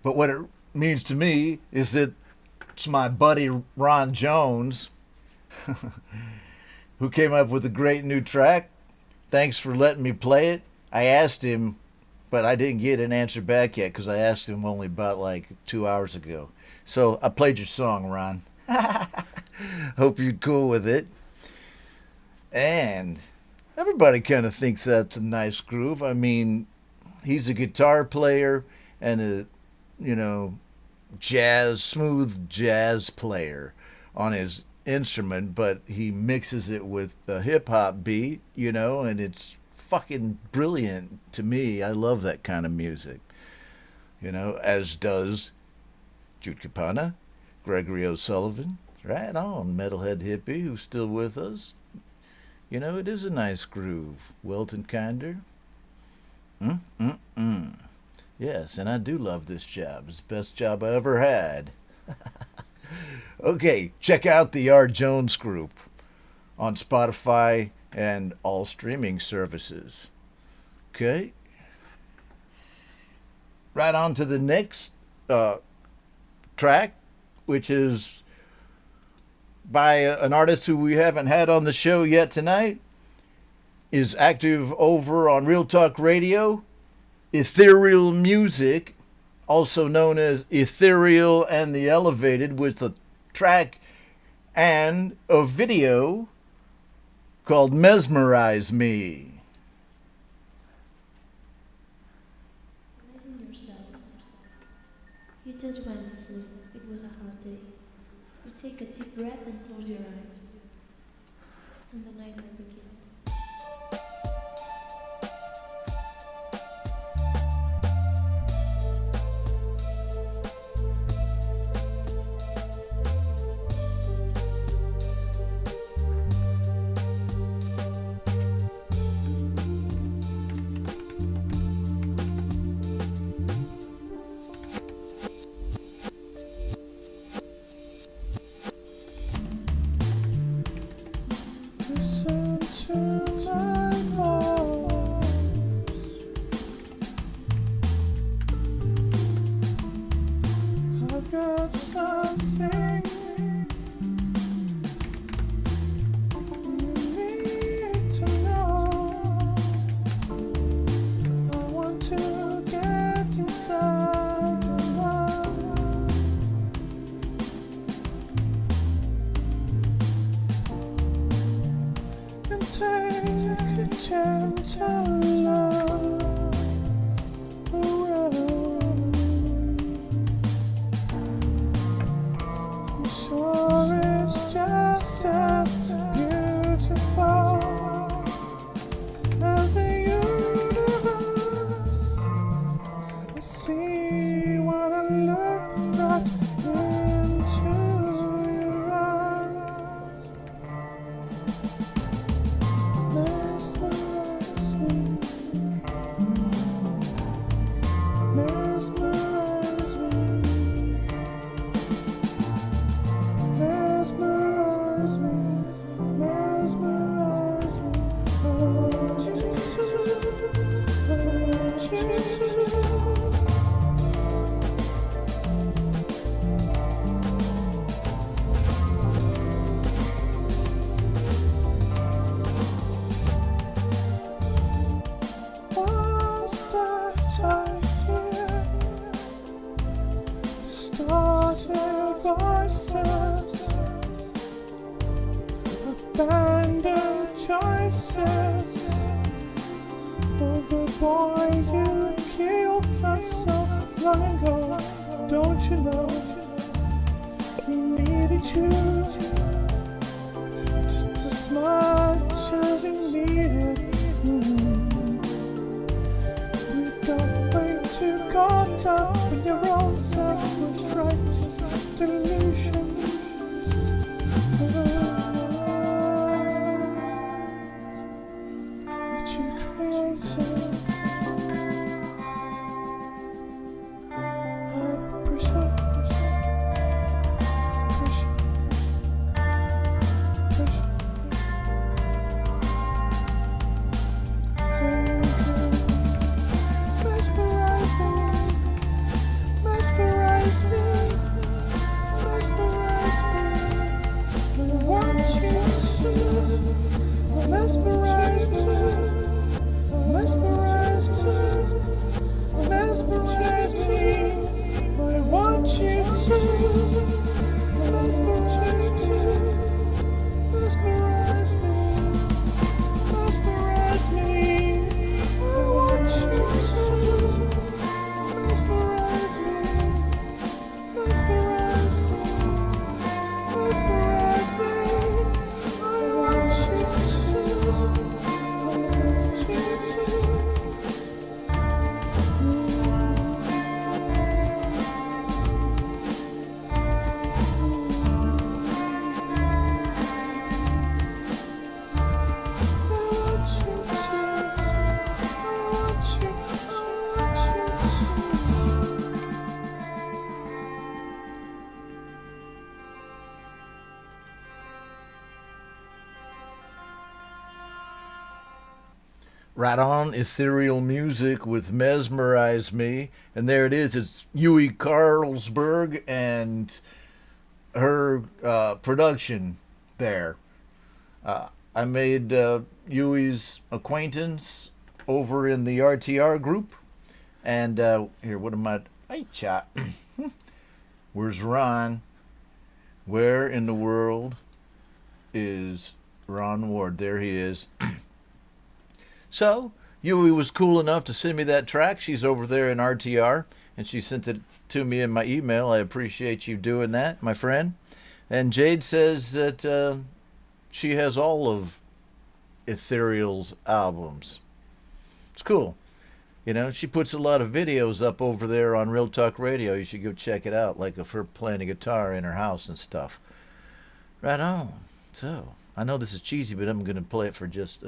But what it means to me is that it's my buddy Ron Jones who came up with a great new track. Thanks for letting me play it. I asked him, but I didn't get an answer back yet because I asked him only about like 2 hours ago. So I played your song, Ron. Hope you're cool with it. And everybody kind of thinks that's a nice groove. I mean, he's a guitar player and a, smooth jazz player on his instrument, but he mixes it with a hip-hop beat, and it's fucking brilliant to me. I love that kind of music, as does Jude Capana, Gregory O'Sullivan, right on, Metalhead Hippie, who's still with us. It is a nice groove. Wilton Kinder. Yes, and I do love this job. It's the best job I ever had. Okay, check out the R. Jones Group on Spotify and all streaming services. Okay. Right on to the next track, which is by an artist who we haven't had on the show yet tonight, is active over on Real Talk Radio, Ethereal Music, also known as Ethereal and the Elevated, with a track and a video called Mesmerize Me. Imagine yourself. You just went to sleep. It was a hot day. You take a deep breath and close your eyes. And the night begins. take a gentle look around. I'm sure it's just as beautiful as the universe. I see when I look right into your eyes. Mesmerize me, mesmerize me, mesmerize me, mesmerize me. I want you to, I want you to. What's that I hear? Distorted voices, abandoned choices of the boy you killed not so long ago. Don't you know he needed you just as much as he needed you? You don't wait to caught up in your own self-righteous delusions. That you created out of pressure, pressure, pressure. So you can mesmerize me, mesmerize me, mesmerize me. I want you to mesmerize me, mesmerize me, mesmerize me. I want you to mesmerize me, mesmerize me, mesmerize me. I want you to mesmerize me, mesmerize me, mesmerize me. I want you to, I want you to. Right on, ethereal music with Mesmerize Me. And there it is. It's Yui Carlsberg and her production there. I made Yui's acquaintance over in the RTR group. And here, what am I? Hey, chat. Where's Ron? Where in the world is Ron Ward? There he is. So, Yui was cool enough to send me that track. She's over there in RTR, and she sent it to me in my email. I appreciate you doing that, my friend. And Jade says that she has all of Ethereal's albums. It's cool. You know, she puts a lot of videos up over there on Real Talk Radio. You should go check it out, like of her playing a guitar in her house and stuff. Right on. So, I know this is cheesy, but I'm going to play it for just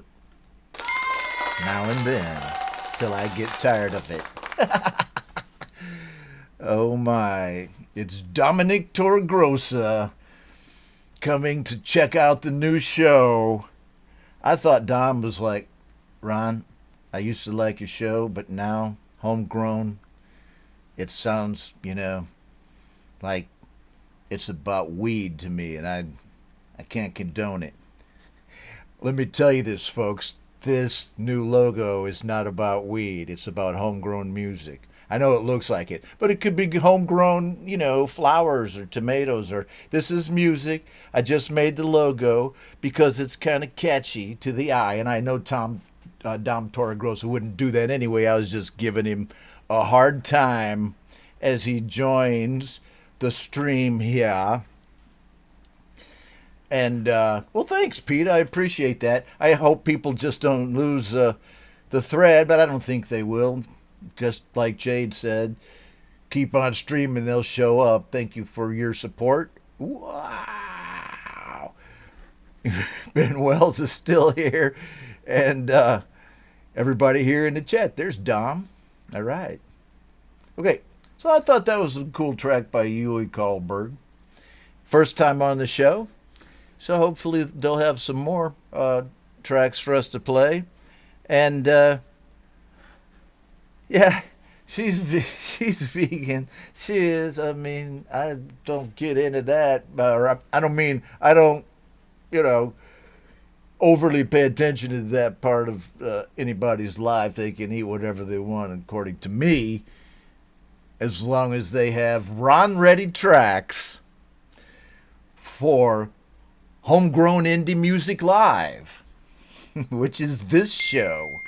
now and then, till I get tired of it. Oh my, it's Dominic Torregrossa coming to check out the new show. I thought Dom was like, Ron, I used to like your show, but now, homegrown, it sounds, you know, like it's about weed to me, and I can't condone it. Let me tell you this, folks. This new logo is not about weed. It's about homegrown music. I know it looks like it, but it could be homegrown, flowers or tomatoes. Or this is music. I just made the logo because it's kind of catchy to the eye. And I know Dom Torregrossa wouldn't do that anyway. I was just giving him a hard time as he joins the stream here. And, well, thanks, Pete. I appreciate that. I hope people just don't lose the thread, but I don't think they will. Just like Jade said, keep on streaming, they'll show up. Thank you for your support. Wow. Ben Wells is still here. And everybody here in the chat. There's Dom. All right. Okay, so I thought that was a cool track by Yuli Karlberg. First time on the show. So hopefully they'll have some more tracks for us to play. And, yeah, she's vegan. She is. I mean, I don't get into that. I don't, overly pay attention to that part of anybody's life. They can eat whatever they want, according to me, as long as they have Ron-ready tracks for Homegrown Indie Music Live, which is this show.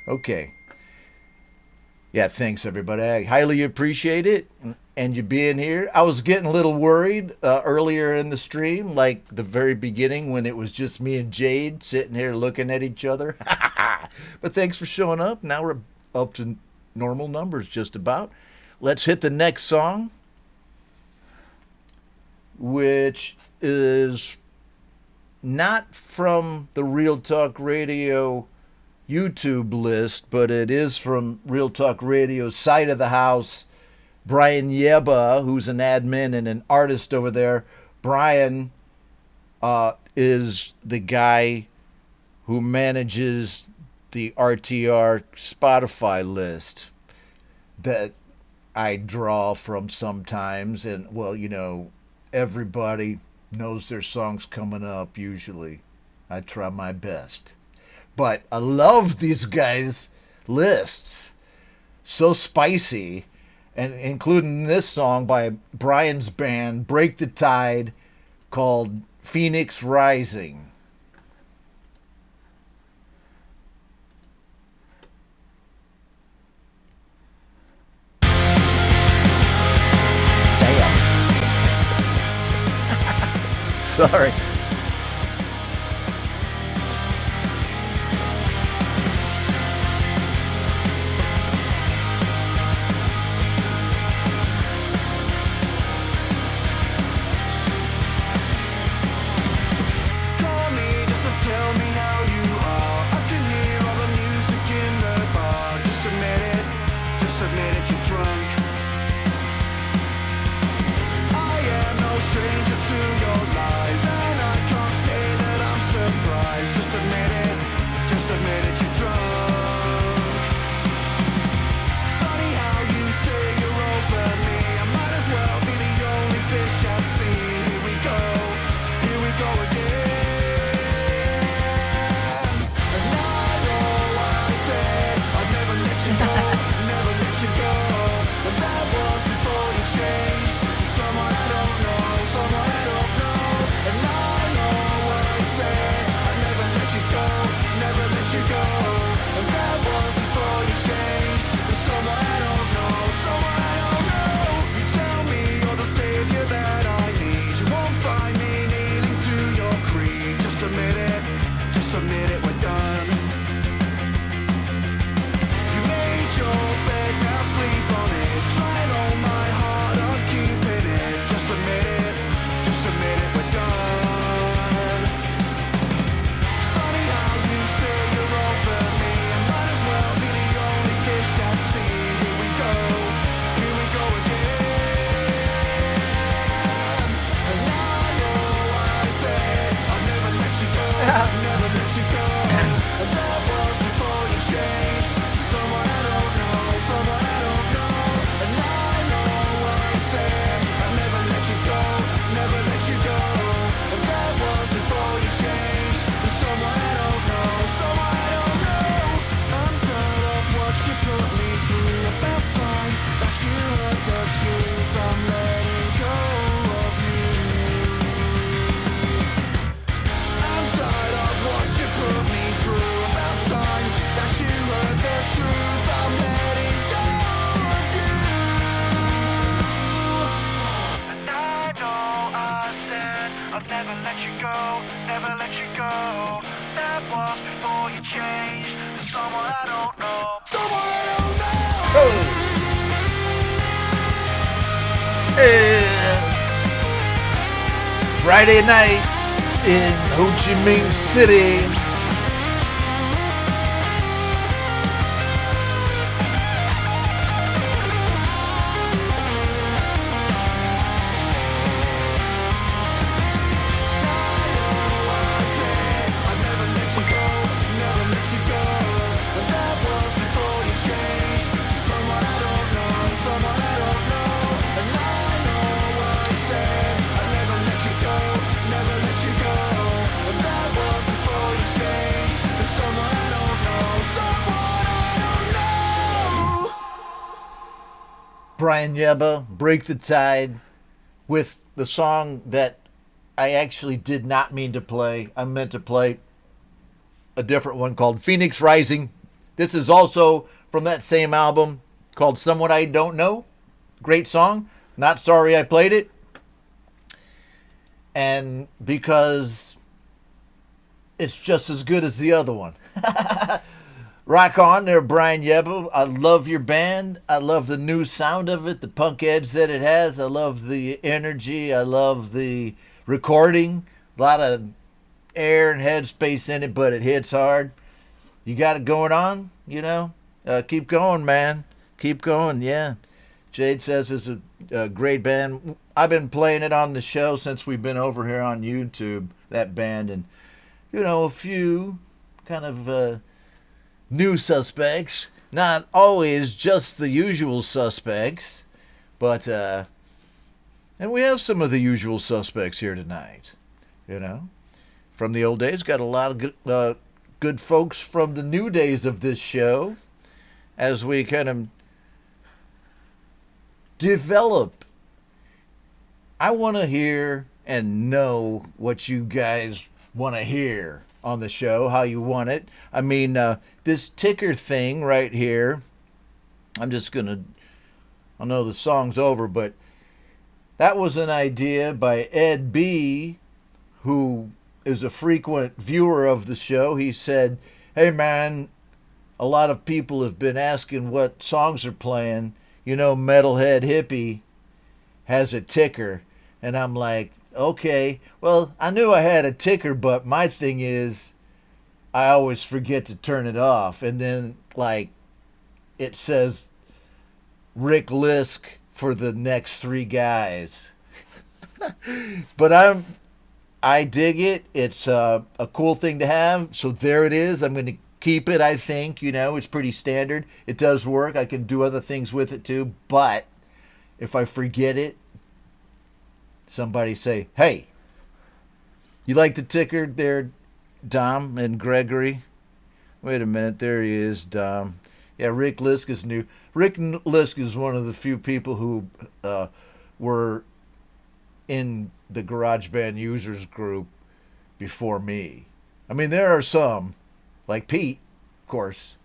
Okay. Yeah, thanks, everybody. I highly appreciate it and you being here. I was getting a little worried earlier in the stream, like the very beginning when it was just me and Jade sitting here looking at each other. But thanks for showing up. Now we're up to normal numbers just about. Let's hit the next song, which is not from the Real Talk Radio YouTube list, but it is from Real Talk Radio's side of the house. Brian Yeba, who's an admin and an artist over there. Brian is the guy who manages the RTR Spotify list that I draw from sometimes. And, well, everybody knows their songs coming up usually. I try my best. But I love these guys' lists. So spicy. And including this song by Brian's band, Break the Tide, called Phoenix Rising. Damn. Sorry. Stranger to your lies, and never let you go. That was before you changed to someone I don't know. Someone I don't know. Friday night in Ho Chi Minh City. Brian Yeba, Break the Tide, with the song that I actually did not mean to play. I meant to play a different one called Phoenix Rising. This is also from that same album called Someone I Don't Know. Great song. Not sorry I played it. And because it's just as good as the other one. Rock on there, Brian Yeba. I love your band. I love the new sound of it, the punk edge that it has. I love the energy. I love the recording. A lot of air and headspace in it, but it hits hard. You got it going on, you know? Keep going, man. Keep going, yeah. Jade says it's a great band. I've been playing it on the show since we've been over here on YouTube, that band. And, you know, a few kind of new suspects. Not always just the usual suspects, but, and we have some of the usual suspects here tonight, you know? From the old days, got a lot of good folks from the new days of this show as we kind of develop. I want to hear and know what you guys want to hear on the show, how you want it. I mean, this ticker thing right here, I'm just going to, I know the song's over, but that was an idea by Ed B., who is a frequent viewer of the show. He said, hey man, a lot of people have been asking what songs are playing. You know, Metalhead Hippie has a ticker. And I'm like, okay, well, I knew I had a ticker, but my thing is I always forget to turn it off. And then, like, it says Rick Lisk for the next three guys. But I dig it. It's a cool thing to have. So there it is. I'm going to keep it, I think. You know, it's pretty standard. It does work. I can do other things with it too. But if I forget it, somebody say, hey, you like the ticker there, Dom and Gregory? Wait a minute. There he is, Dom. Yeah, Rick Lisk is new. Rick Lisk is one of the few people who were in the GarageBand users group before me. I mean, there are some, like Pete, of course.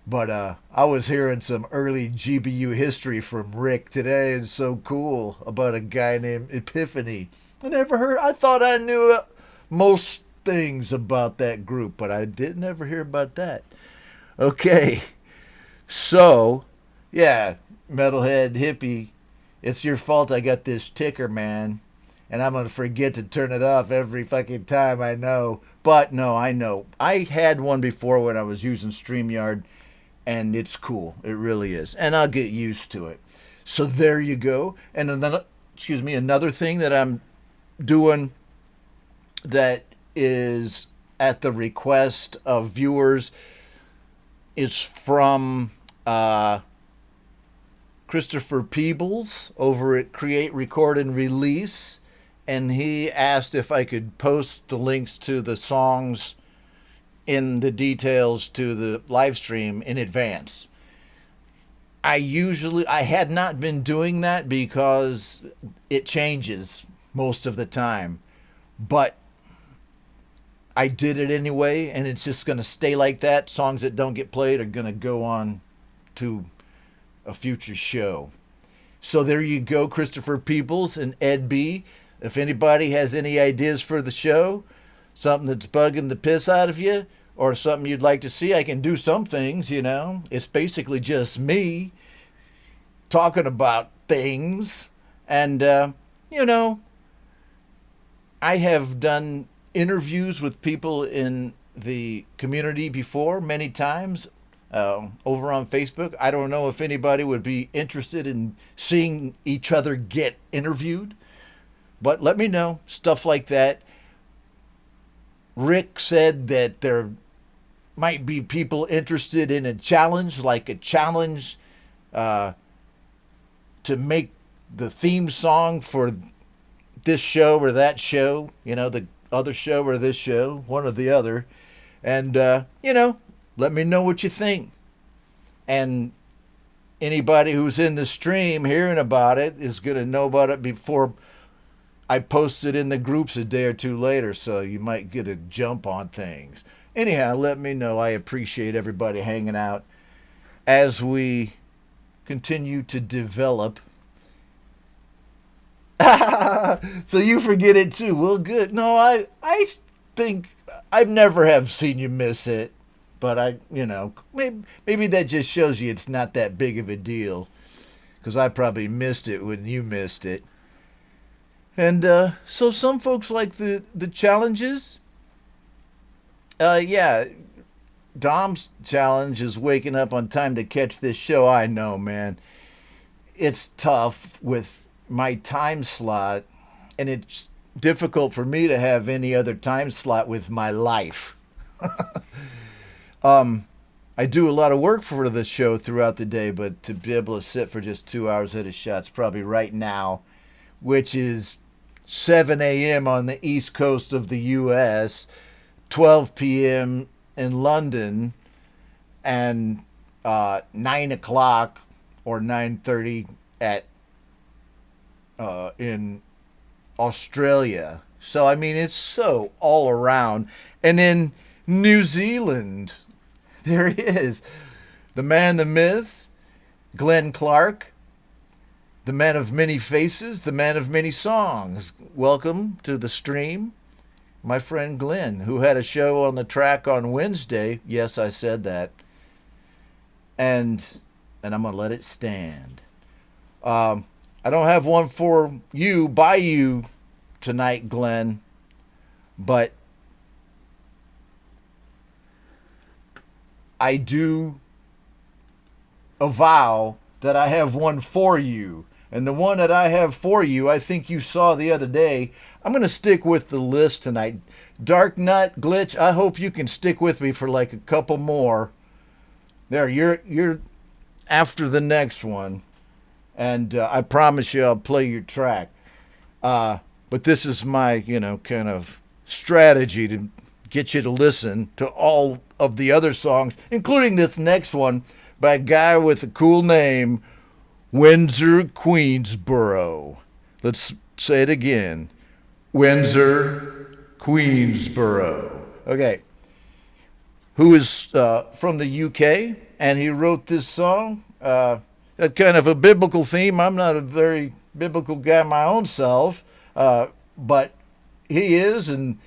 But I was hearing some early GBU history from Rick today. It's so cool about a guy named Epiphany. I thought I knew most things about that group, but I didn't ever hear about that. Okay, so, yeah, Metalhead Hippie, it's your fault I got this ticker, man. And I'm going to forget to turn it off every fucking time, I know. But no, I know. I had one before when I was using StreamYard, and it's cool. It really is. And I'll get used to it. So there you go. And another thing that I'm doing that is at the request of viewers is from Christopher Peebles over at Create, Record, and Release. And he asked if I could post the links to the songs in the details to the live stream in advance. I had not been doing that because it changes most of the time. But I did it anyway, and it's just going to stay like that. Songs that don't get played are going to go on to a future show. So there you go, Christopher Peebles and Ed B. if anybody has any ideas for the show, something that's bugging the piss out of you, or something you'd like to see, I can do some things, you know. It's basically just me talking about things. And, you know, I have done interviews with people in the community before many times over on Facebook. I don't know if anybody would be interested in seeing each other get interviewed, but let me know. Stuff like that. Rick said that there might be people interested in a challenge, like a challenge to make the theme song for this show or that show, you know, the other show or this show, one or the other. And, you know, let me know what you think. And anybody who's in the stream hearing about it is going to know about it before I post it in the groups a day or two later, so you might get a jump on things. Anyhow, let me know. I appreciate everybody hanging out as we continue to develop. So you forget it too. Well, good. No, I think I've never have seen you miss it, but you know, maybe that just shows you it's not that big of a deal, because I probably missed it when you missed it. And so some folks like the challenges. Yeah, Dom's challenge is waking up on time to catch this show. I know, man. It's tough with my time slot, and it's difficult for me to have any other time slot with my life. I do a lot of work for the show throughout the day, but to be able to sit for just 2 hours at a shot's probably right now, which is 7 a.m. on the east coast of the U.S., 12 p.m. in London, and 9 o'clock or 9:30 at in Australia. So, I mean, it's so all around. And in New Zealand, there he is. The man, the myth, Glenn Clark, the man of many faces, the man of many songs. Welcome to the stream, my friend Glenn, who had a show on the track on Wednesday. Yes, I said that. And I'm going to let it stand. I don't have one for you, by you tonight, Glenn, but I do avow that I have one for you. And the one that I have for you, I think you saw the other day. I'm going to stick with the list tonight. Dark Nut, Glitch, I hope you can stick with me for like a couple more. There, you're after the next one. And I promise you I'll play your track. But this is my, kind of strategy to get you to listen to all of the other songs, including this next one by a guy with a cool name, Windsor, Queensboro. Let's say it again. Windsor, Queensboro. Okay. Who is from the UK, and he wrote this song. Kind of a biblical theme. I'm not a very biblical guy my own self, but he is, and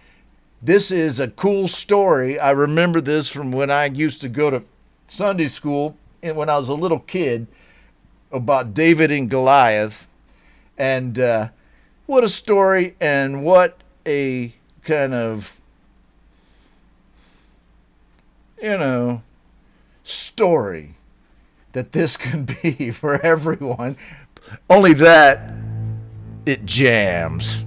this is a cool story. I remember this from when I used to go to Sunday school and when I was a little kid, about David and Goliath. And what a story, and what a kind of, story that this can be for everyone. Only that it jams.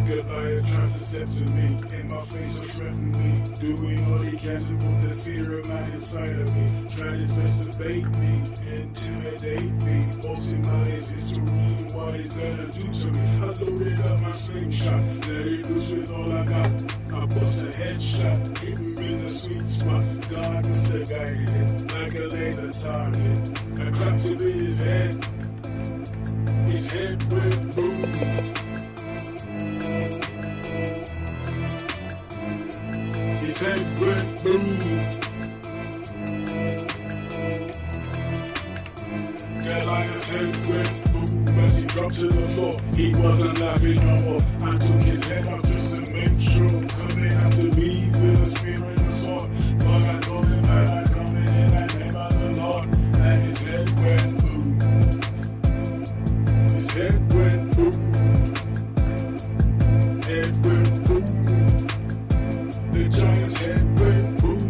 Goliath tried to step to me, in my face or threaten me, doing all he can to put the fear of man inside of me, tried his best to bait me, intimidate me, boasting about his history and what he's gonna do to me. I loaded up my slingshot, let it loose with all I got, I bust a headshot, hitting me in the sweet spot, God must have guided it, like a laser target, I clapped him in his head went boom. His head went boom. went boom as he dropped to the floor. He wasn't laughing no more. I took his head off just to make sure. Coming after me with a spear and a sword. But I told him that I'm coming in the name of the Lord. And his head went boom. His head went boom. Head went boom. The giant's head went boom.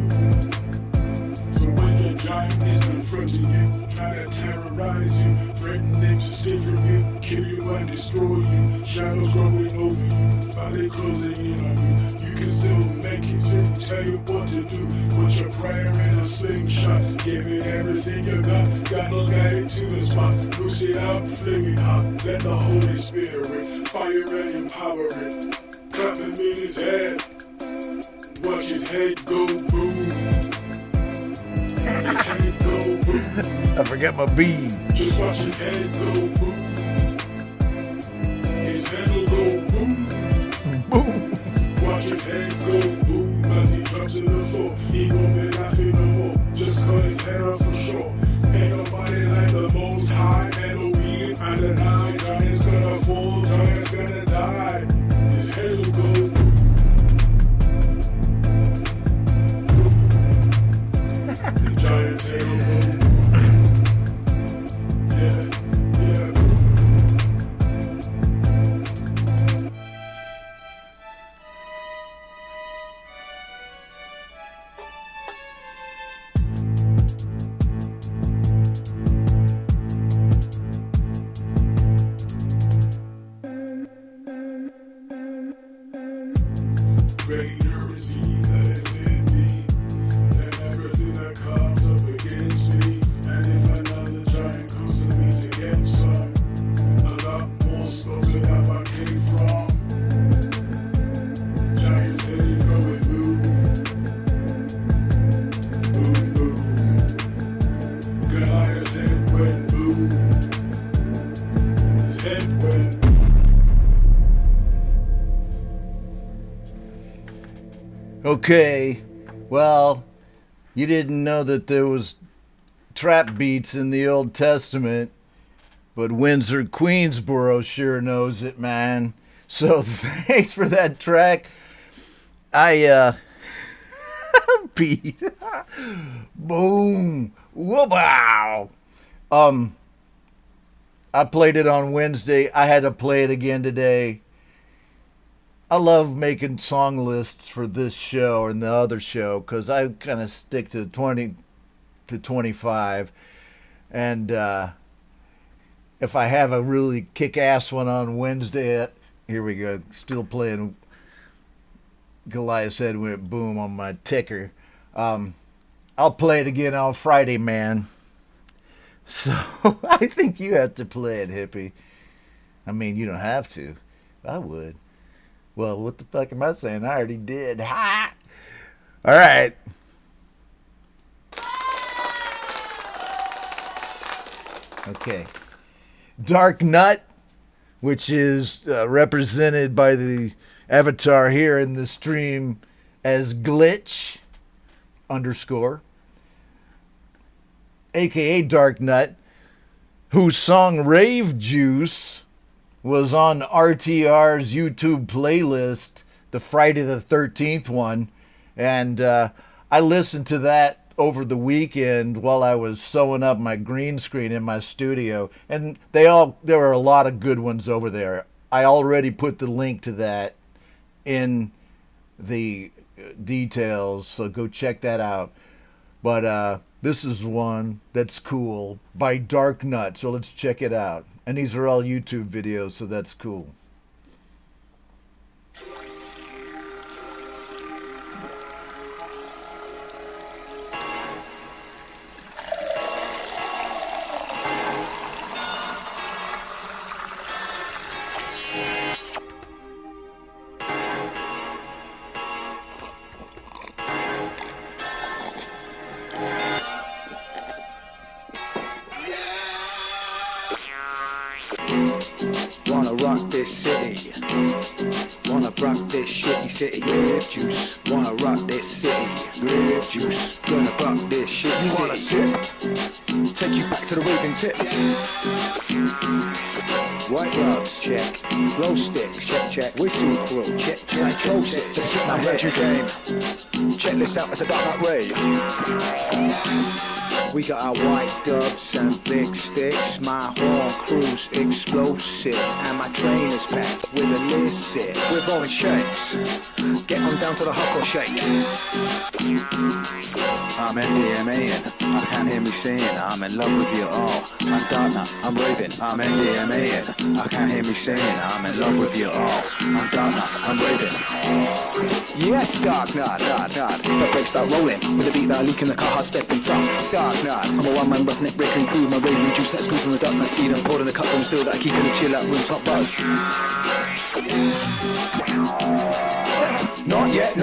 So when your giant is confronting you, try to terrorize you, threatening to steal from you, kill you and destroy you, shadows growing over you, finally closing in on you. You can still make it through, tell you what to do. Put your prayer in a slingshot, give it everything you gotta get it to the spot. Loose it out, fling it hot, let the Holy Spirit fire and empower it. Clap him in his head, watch his head go boom. His head go boom. I forgot my bead. Just watch his head go boom. His head will go boom. Boom. Watch his head go boom as he drops to the floor. He won't be laughing no more. Just cut his head off for sure. Ain't nobody like the Most High, Elohim, and the nine. Giant's gonna fall, giant's gonna die. His head will go boom. The giant's head will go boom. Yeah, yeah. Greater is he that is in me than everything that comes up against me. And if another giant comes to me to get some, a lot more scope to have I came from. Giant said he's going boom, boom, boom. Goliath's head went boom. His head went boom. Okay, well, you didn't know that there was trap beats in the Old Testament, but Windsor, Queensboro sure knows it, man. So thanks for that track. Beat. Boom. Whoa. I played it on Wednesday. I had to play it again today. I love making song lists for this show and the other show because I kind of stick to 20 to 25. And if I have a really kick-ass one on Wednesday, here we go, still playing Goliath's Head went boom on my ticker. I'll play it again on Friday, man. So I think you have to play it, Hippie. I mean, you don't have to. I would. Well, what the fuck am I saying? I already did. Ha! All right. Okay. Dark Nut, which is represented by the avatar here in the stream as Glitch _ aka Dark Nut, whose song Rave Juice was on RTR's YouTube playlist, the Friday the 13th one, and I listened to that over the weekend while I was sewing up my green screen in my studio, and there were a lot of good ones over there. I already put the link to that in the details, so go check that out. But this is one that's cool by Dark Nut, so let's check it out. And these are all YouTube videos, so that's cool. Wanna rock this city, wanna rock this shitty city. Grape juice, wanna rock this city. Grape juice, gonna rock this shitty city. You wanna sit? Take you back to the raving tip. check. Glow stick, check. Whistle crew, check. Psychosis, check my head game. Check this out as a dark night rave. We got our white doves and big sticks. My horn crew's explosive, and my train is packed with illicit. We're rolling shapes. Get on down to the hardcore shake. I'm MDMAing. I can't hear me singing. I'm in love with you all. I'm dark now, I'm raving. I'm MDMAing. I can't hear me singing. I'm in love with you all. I'm dark now, I'm raving. Yes, dark night. The brakes start rolling with a beat that I leak in the car, hard stepping tough. Dark night. I'm a one-man roughneck breaking crew. My raving juice that squeeze from the dark night seed. I'm poured in the cup and still that I keep in the chill out room top buzz. Not yet.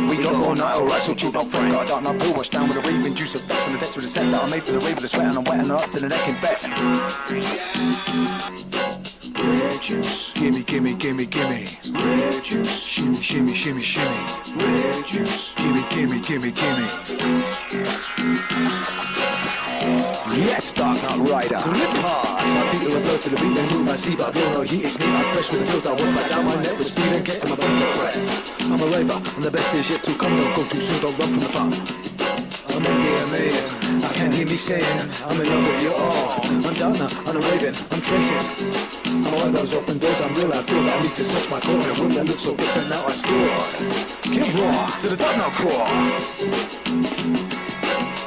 We got all night, alright, so chill, don't fret. Got a dark night pool washed down with a raving juice of decks on the decks with a set that I made for the rave with a sweat, and I'm wetting her up to the neck in vet. Red juice, gimme. Red juice, shimmy. Red juice, gimme. Yes, dark night rider. Rip hard. My feet are a blow to the beat and move. I see, but I feel no heat. It's neat. I'm fresh with the bills. I walk right down my neck with speed and get to my phone for prayer. I'm a raver, and the best is yet to come. Don't go too soon, don't run from the fun. I'm MDMAing. I can't hear me saying I'm in love with you all. I'm down now, I'm raving, I'm tracing. I'm all those open doors, I'm real. I feel that I need to search my core in a room that looks so different. Now I score. Get raw to the dark now core.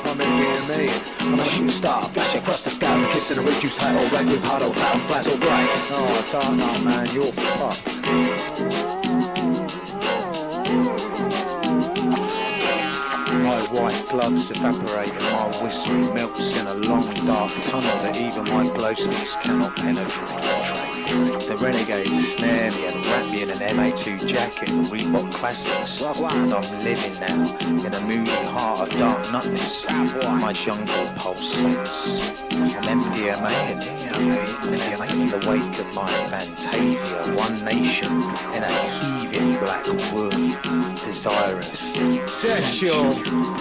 I'm MDMAing. I'm a shooting star, flash across the sky. The kiss in a red juice hat, all red with hard old town, flies all bright. Oh, dark now, man, you're fucked. My white gloves evaporate and my whistle melts in a long dark tunnel that even my glow sticks cannot penetrate. The renegades snare me and wrap me in an MA2 jacket and Reebok classics. And I'm living now in a moody heart of dark nothingness. My jungle pulsates. I'm MDMAing in the wake of my fantasia. One nation in a heaving black womb. Desirous, sensual,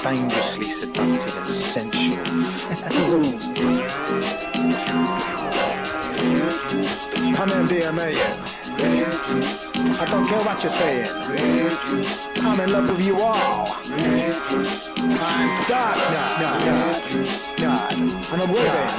dangerously seductive and sensual. I'm MDMAing. I don't care what you're saying. I'm in love with you all. I'm dark now. And I'm raving.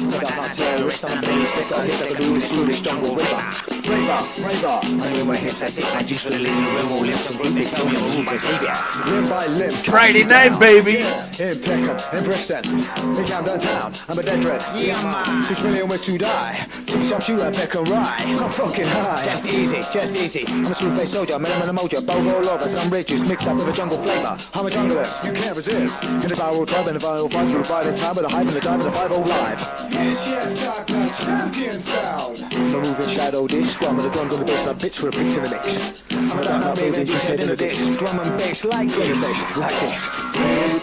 I got my terrorist, I'm a ballistic. I hit the blues through this jungle river. Raver. I know my hips, I sip my juice for the lizard. We're all lips and blue Victoria, all behavior. Limb by limb. Friday night, baby. In Peckham, in Brixton, in Camden Town, I'm a dead dread. Yeah, man. 6 million ways to die. Some shops you at Peckham Rye. I'm fucking high. Just easy. I'm a smooth-faced soldier, man, I'm a mojo. Bogo lava, some red juice mixed up with a jungle flavour. I'm a jungler, you can't resist. In the viral tribe and the viral fight, through fight in time with a hype and the drive and the 5-0 live. Yes, dark night champion sound. The moving shadow disc, drum with the drums on the bass, like bits for a fix in the mix. I'm a dark night raving juice head in the dish. Drum and bass like this. Red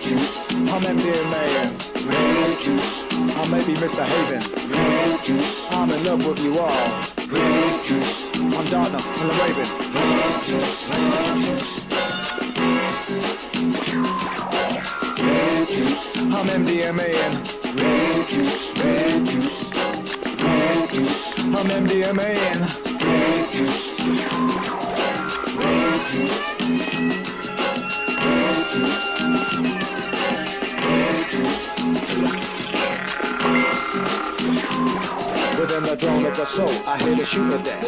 juice, I'm MDMAing. red juice, I may be misbehaving. red juice, I'm in love with you all. red juice, I'm dark now, I'm raving. red juice, red juice, red juice, I'm MDMAing. red juice, red juice, red juice, I'm MDMAing. red juice, red juice, red juice, Within the drone of the soul, I hear the shooter there.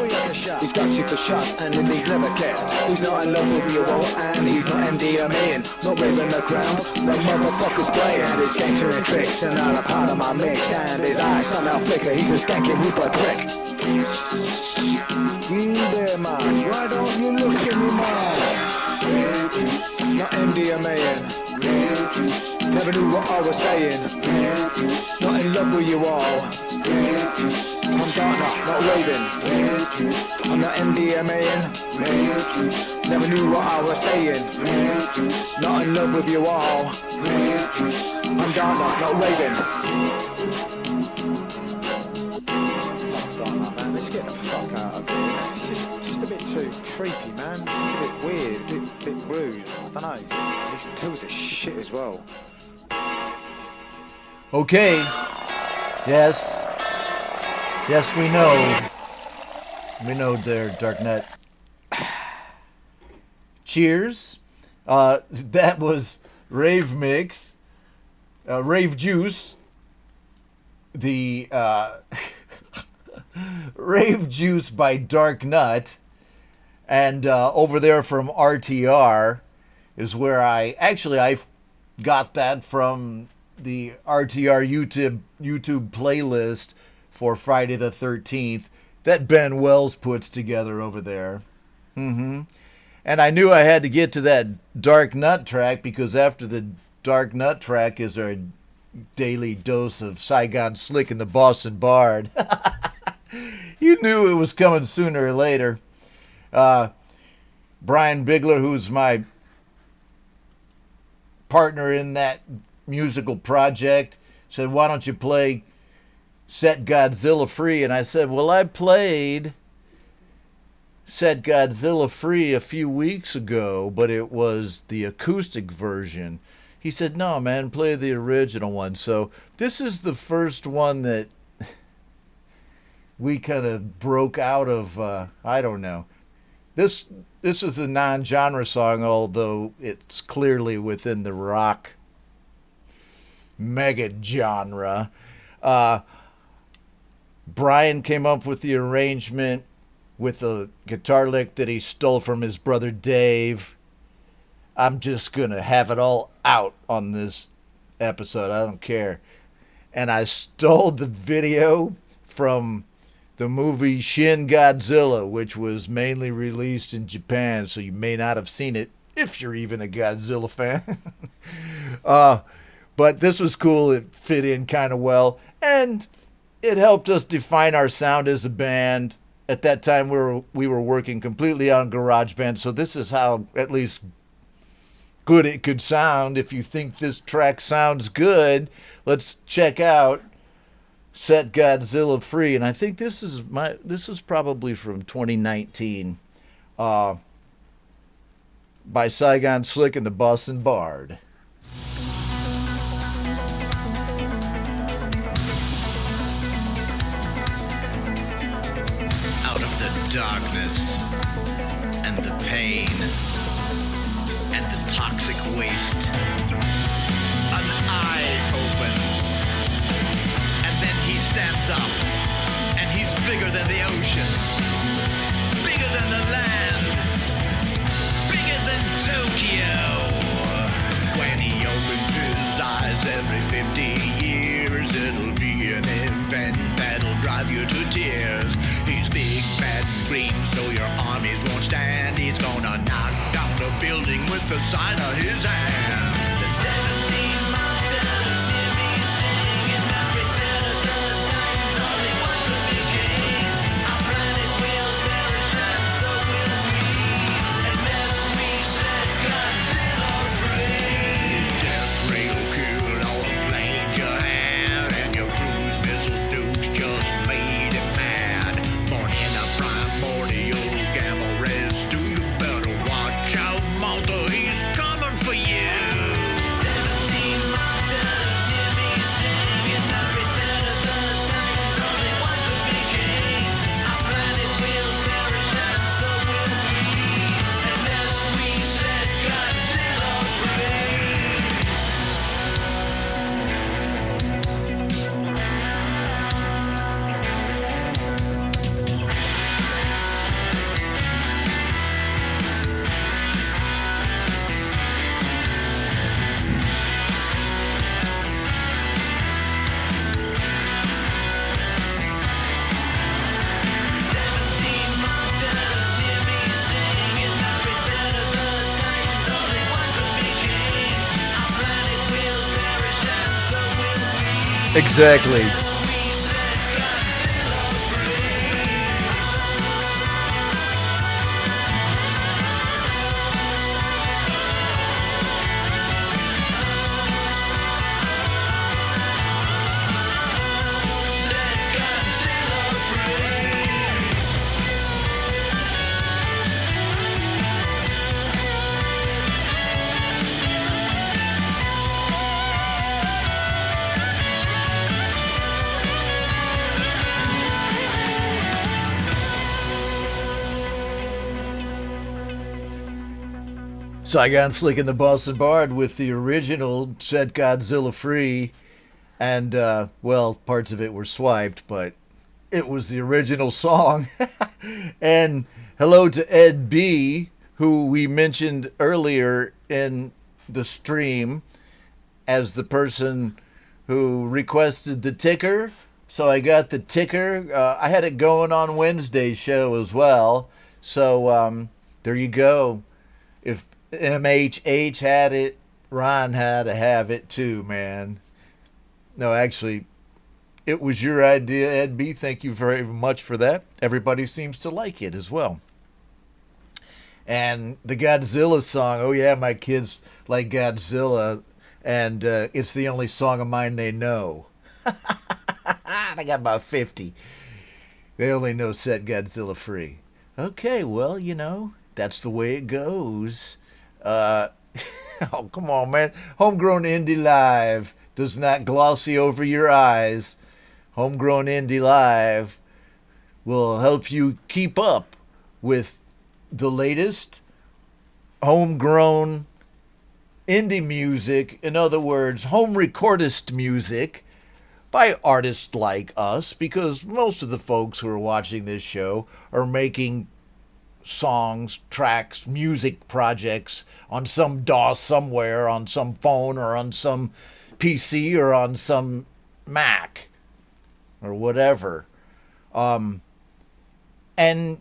He's got super shots and in these never care. He's not in love with you all and he's not MDMAing. Not raving the ground, the motherfucker's playing. His gangster and tricks and not a part of my mix. And his eyes somehow flicker, he's a skanking Rupert prick. You there man, why don't you look at me man? red juice, Not MDMAing. red juice, Never knew what I was saying. red juice, Not in love with you all. red juice, I'm dark now, not raving. red juice, I'm not MDMAing. red juice, Never knew what I was saying. red juice, Not in love with you all. red juice. I'm dark now, not raving. Dark now, man. Let's get the fuck out of here. Man. It's just a bit too creepy, man. It's just a bit weird, a bit rude. I don't know. These pills are shit as well. Okay. Yes. Yes, we know. We know there, Darknet. Cheers. That was Rave Mix. Rave Juice. The Rave Juice by Dark Nut. And over there from RTR is where I got that from the RTR YouTube playlist for Friday the 13th that Ben Wells puts together over there. And I knew I had to get to that Dark Nut track because after the Dark Nut track is our daily dose of Saigon Slick and the Boston Bard. You knew it was coming sooner or later. Brian Bigler, who's my partner in that musical project, said, why don't you play Set Godzilla Free? And I said, well, I played Set Godzilla Free a few weeks ago, but it was the acoustic version. He said, no, man, play the original one. So this is the first one that we kind of broke out of, I don't know. This is a non-genre song, although it's clearly within the rock mega genre. Brian came up with the arrangement with a guitar lick that he stole from his brother Dave. I'm just going to have it all out on this episode. I don't care. And I stole the video from the movie Shin Godzilla, which was mainly released in Japan, so you may not have seen it if you're even a Godzilla fan. But this was cool. It fit in kind of well, and it helped us define our sound as a band. At that time, we were working completely on GarageBand, so this is how at least good it could sound. If you think this track sounds good, let's check out Set Godzilla Free. And I think this is probably from 2019 by Saigon Slick and the Boston Bard. Out of the darkness and the pain and the toxic waste, an eye opens, and then he stands up, and he's bigger than the ocean, bigger than the land, bigger than Tokyo. When he opens his eyes every 50 years, it'll be an event that'll drive you to tears. He's big, bad, and green, so your armies won't stand. He's gonna knock down the building with the sign of his hand. The 17 monsters hear me sing, and the return of the titans, only one could be king. Our planet will perish, and so will we, unless we set Godzilla free. His death ray will kill all the planes you had, and your cruise missile nukes just made him mad. Born in a primordial gamma ray stew, you better watch out, Malta, he's coming for you. 17 monsters hear me sing, and the return of the titans, only one could be king. Our planet will perish, and so will we, unless we set Godzilla free. Exactly. Saigon Slick and the Boston Bard with the original Set Godzilla Free. And, well, parts of it were swiped, but it was the original song. And hello to Ed B., who we mentioned earlier in the stream as the person who requested the ticker. So I got the ticker. I had it going on Wednesday's show as well. So there you go. If MHH had it, Ron had to have it too, man. No, actually, it was your idea, Ed B. Thank you very much for that. Everybody seems to like it as well. And the Godzilla song, oh yeah, my kids like Godzilla, and it's the only song of mine they know. I got about 50. They only know Set Godzilla Free. Okay, well, you know, that's the way it goes. Oh, come on, man. Homegrown Indie Live does not glossy over your eyes. Homegrown Indie Live will help you keep up with the latest homegrown indie music. In other words, home recordist music by artists like us, because most of the folks who are watching this show are making songs, tracks, music projects on some DAW somewhere, on some phone or on some PC or on some Mac or whatever. And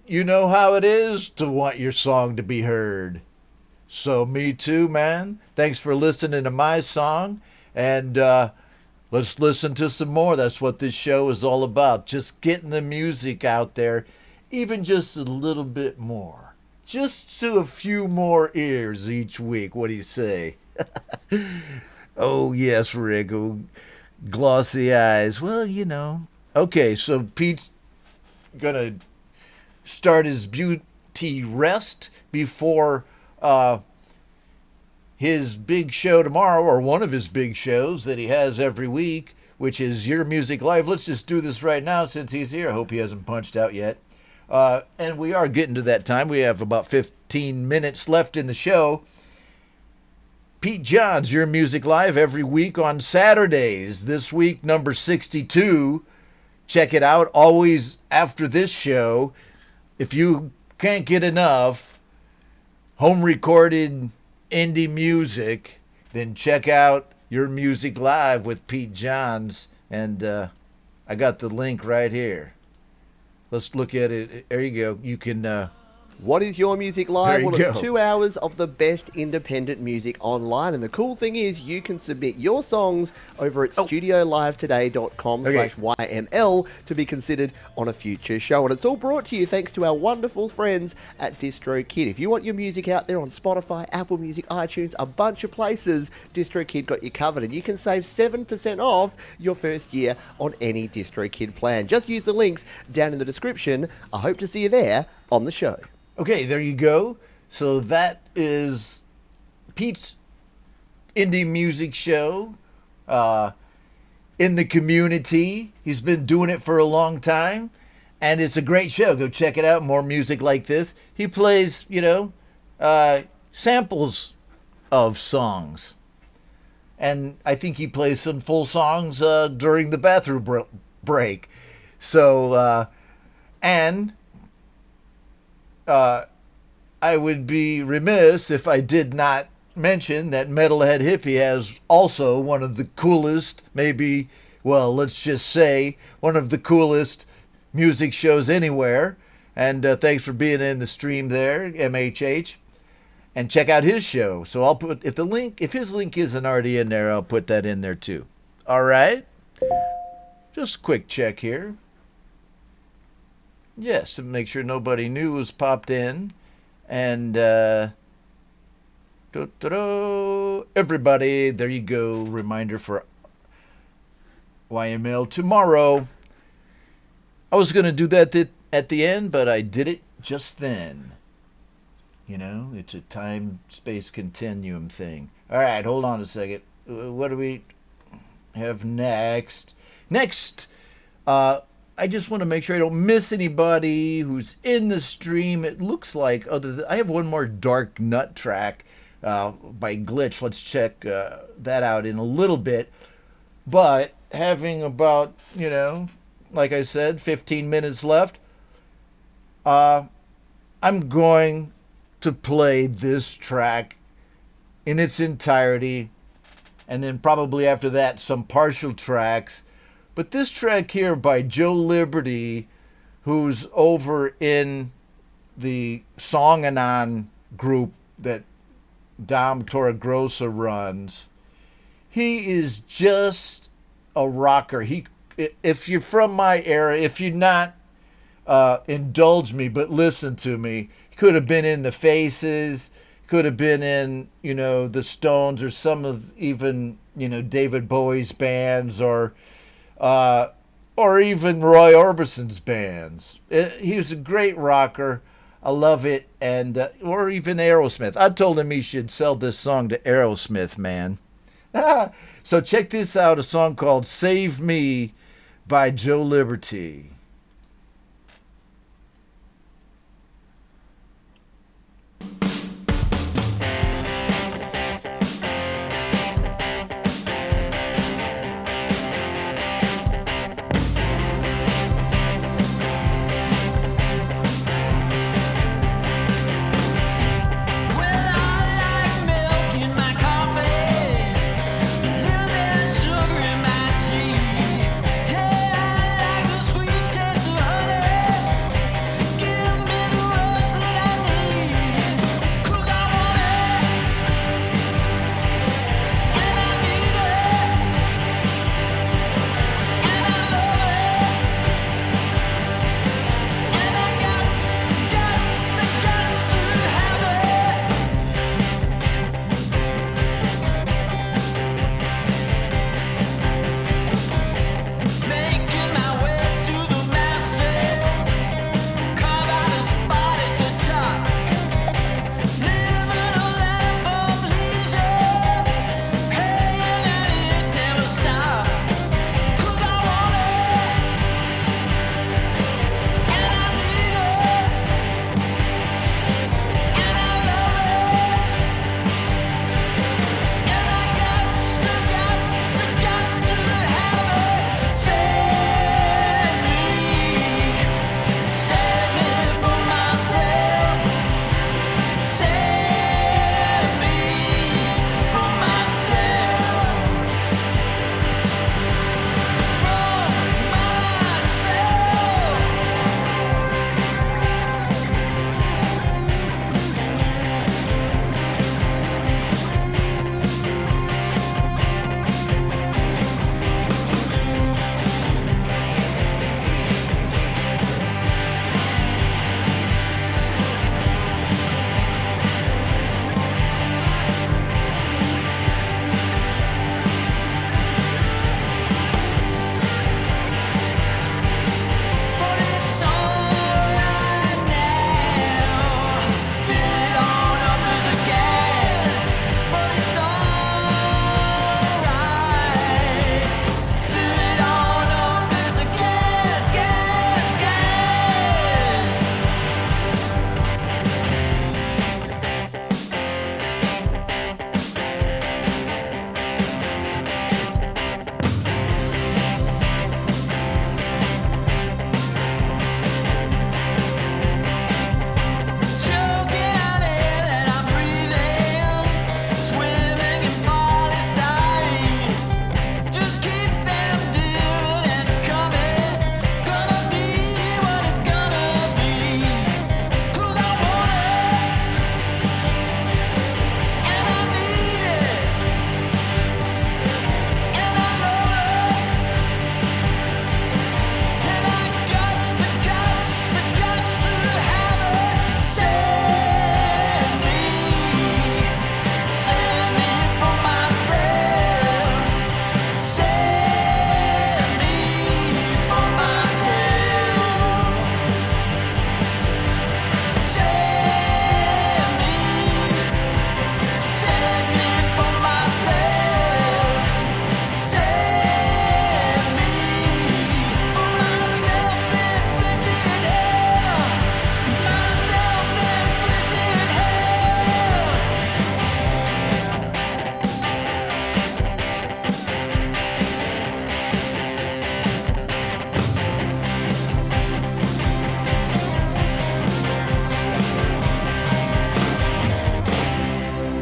you know how it is to want your song to be heard. So me too, man. Thanks for listening to my song. And let's listen to some more. That's what this show is all about. Just getting the music out there, even just a little bit more. Just to a few more ears each week. What do you say? Oh, yes, Rick. Oh, glossy eyes. Well, you know. Okay, so Pete's going to start his beauty rest before his big show tomorrow, or one of his big shows that he has every week, which is Your Music Live. Let's just do this right now since he's here. I hope he hasn't punched out yet. And we are getting to that time. We have about 15 minutes left in the show. Pete John's Your Music Live every week on Saturdays. This week, number 62. Check it out. Always after this show. If you can't get enough home recorded indie music, then check out Your Music Live with Pete Johns. And I got the link right here. Let's look at it. There you go. You can... What is Your Music Live? Well, it's go. 2 hours of the best independent music online. And the cool thing is you can submit your songs over at studiolivetoday.com/YML to be considered on a future show. And it's all brought to you thanks to our wonderful friends at DistroKid. If you want your music out there on Spotify, Apple Music, iTunes, a bunch of places, DistroKid got you covered. And you can save 7% off your first year on any DistroKid plan. Just use the links down in the description. I hope to see you there on the show. Okay, there you go. So that is Pete's indie music show in the community. He's been doing it for a long time, and it's a great show. Go check it out. More music like this. He plays, you know, samples of songs. And I think he plays some full songs during the bathroom break. So, I would be remiss if I did not mention that Metalhead Hippie has also one of the coolest, maybe, well, let's just say, one of the coolest music shows anywhere. And thanks for being in the stream there, MHH. And check out his show. So I'll put, if his link isn't already in there, I'll put that in there too. All right? Just a quick check here. Yes, to make sure nobody new was popped in. And everybody, there you go. Reminder for YML tomorrow. I was going to do that at the end, but I did it just then. You know, it's a time-space continuum thing. All right, hold on a second. What do we have next? Next, I just want to make sure I don't miss anybody who's in the stream. It looks like I have one more Dark Nut track by Glitch. Let's check that out in a little bit. But having about, like I said, 15 minutes left, I'm going to play this track in its entirety, and then probably after that some partial tracks. But this track here by Joe Liberty, who's over in the SongAnon group that Dom Torregrossa runs, he is just a rocker. If you're from my era, if you're not, indulge me, but listen to me. He could have been in the Faces, could have been in, the Stones, or some of even, David Bowie's bands, or even Roy Orbison's bands. He was a great rocker. I love it. And or even Aerosmith. I told him he should sell this song to Aerosmith, man. So check this out, a song called Save Me by Joe Liberty. Sugar in my tea. Hey, I like the sweet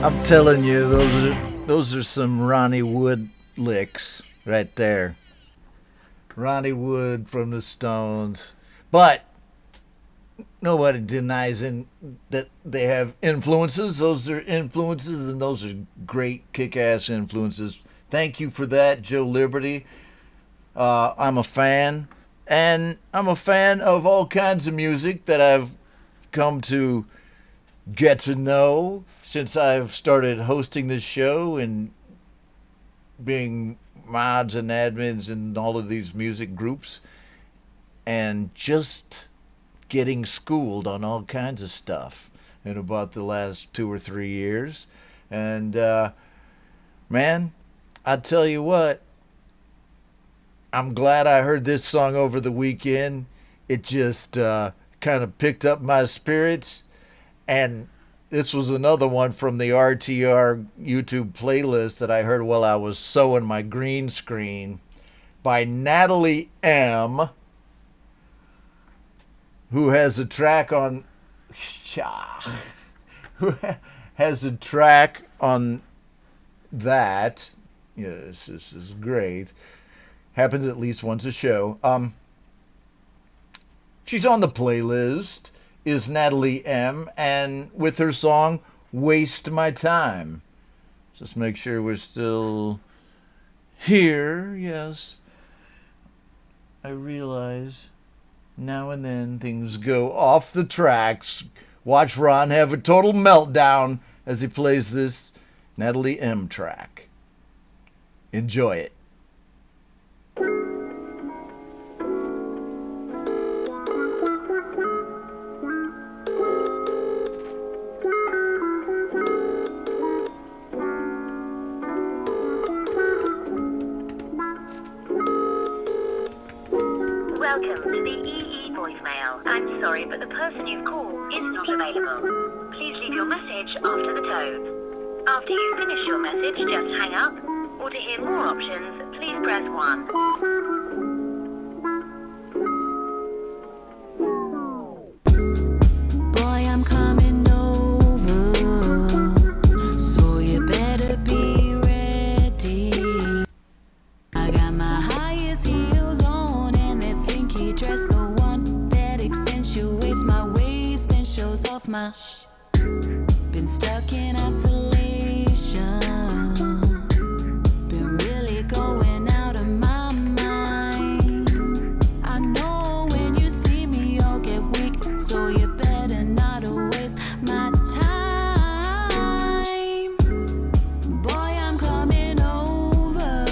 I'm telling you, those are some Ronnie Wood licks right there. Ronnie Wood from the Stones. But nobody denies that they have influences. Those are influences, and those are great kick-ass influences. Thank you for that, Joe Liberty. I'm a fan, and I'm a fan of all kinds of music that I've come to get to know since I've started hosting this show and being mods and admins in all of these music groups, and just getting schooled on all kinds of stuff in about the last 2 or 3 years. And man, I tell you what, I'm glad I heard this song over the weekend. It just kind of picked up my spirits. And this was another one from the RTR YouTube playlist that I heard while I was sewing my green screen by Natalie M., who has a track on that. Yes, this is great. Happens at least once a show. She's on the playlist, is Natalie M., and with her song Waste My Time. Just make sure we're still here. Yes, I realize now and then things go off the tracks. Watch Ron have a total meltdown as he plays this Natalie M. track. Enjoy it. Welcome to the EE voicemail. I'm sorry, but the person you've called is not available. Please leave your message after the tone. After you finish your message, just hang up. Or to hear more options, please press 1. Boy, I'm coming over, so you better be ready. I got my highest heels on and that slinky dress, the one that accentuates my waist and shows off my been stuck in isolation, been really going out of my mind. I know when you see me I'll get weak, so you better not waste my time. Boy, I'm coming over,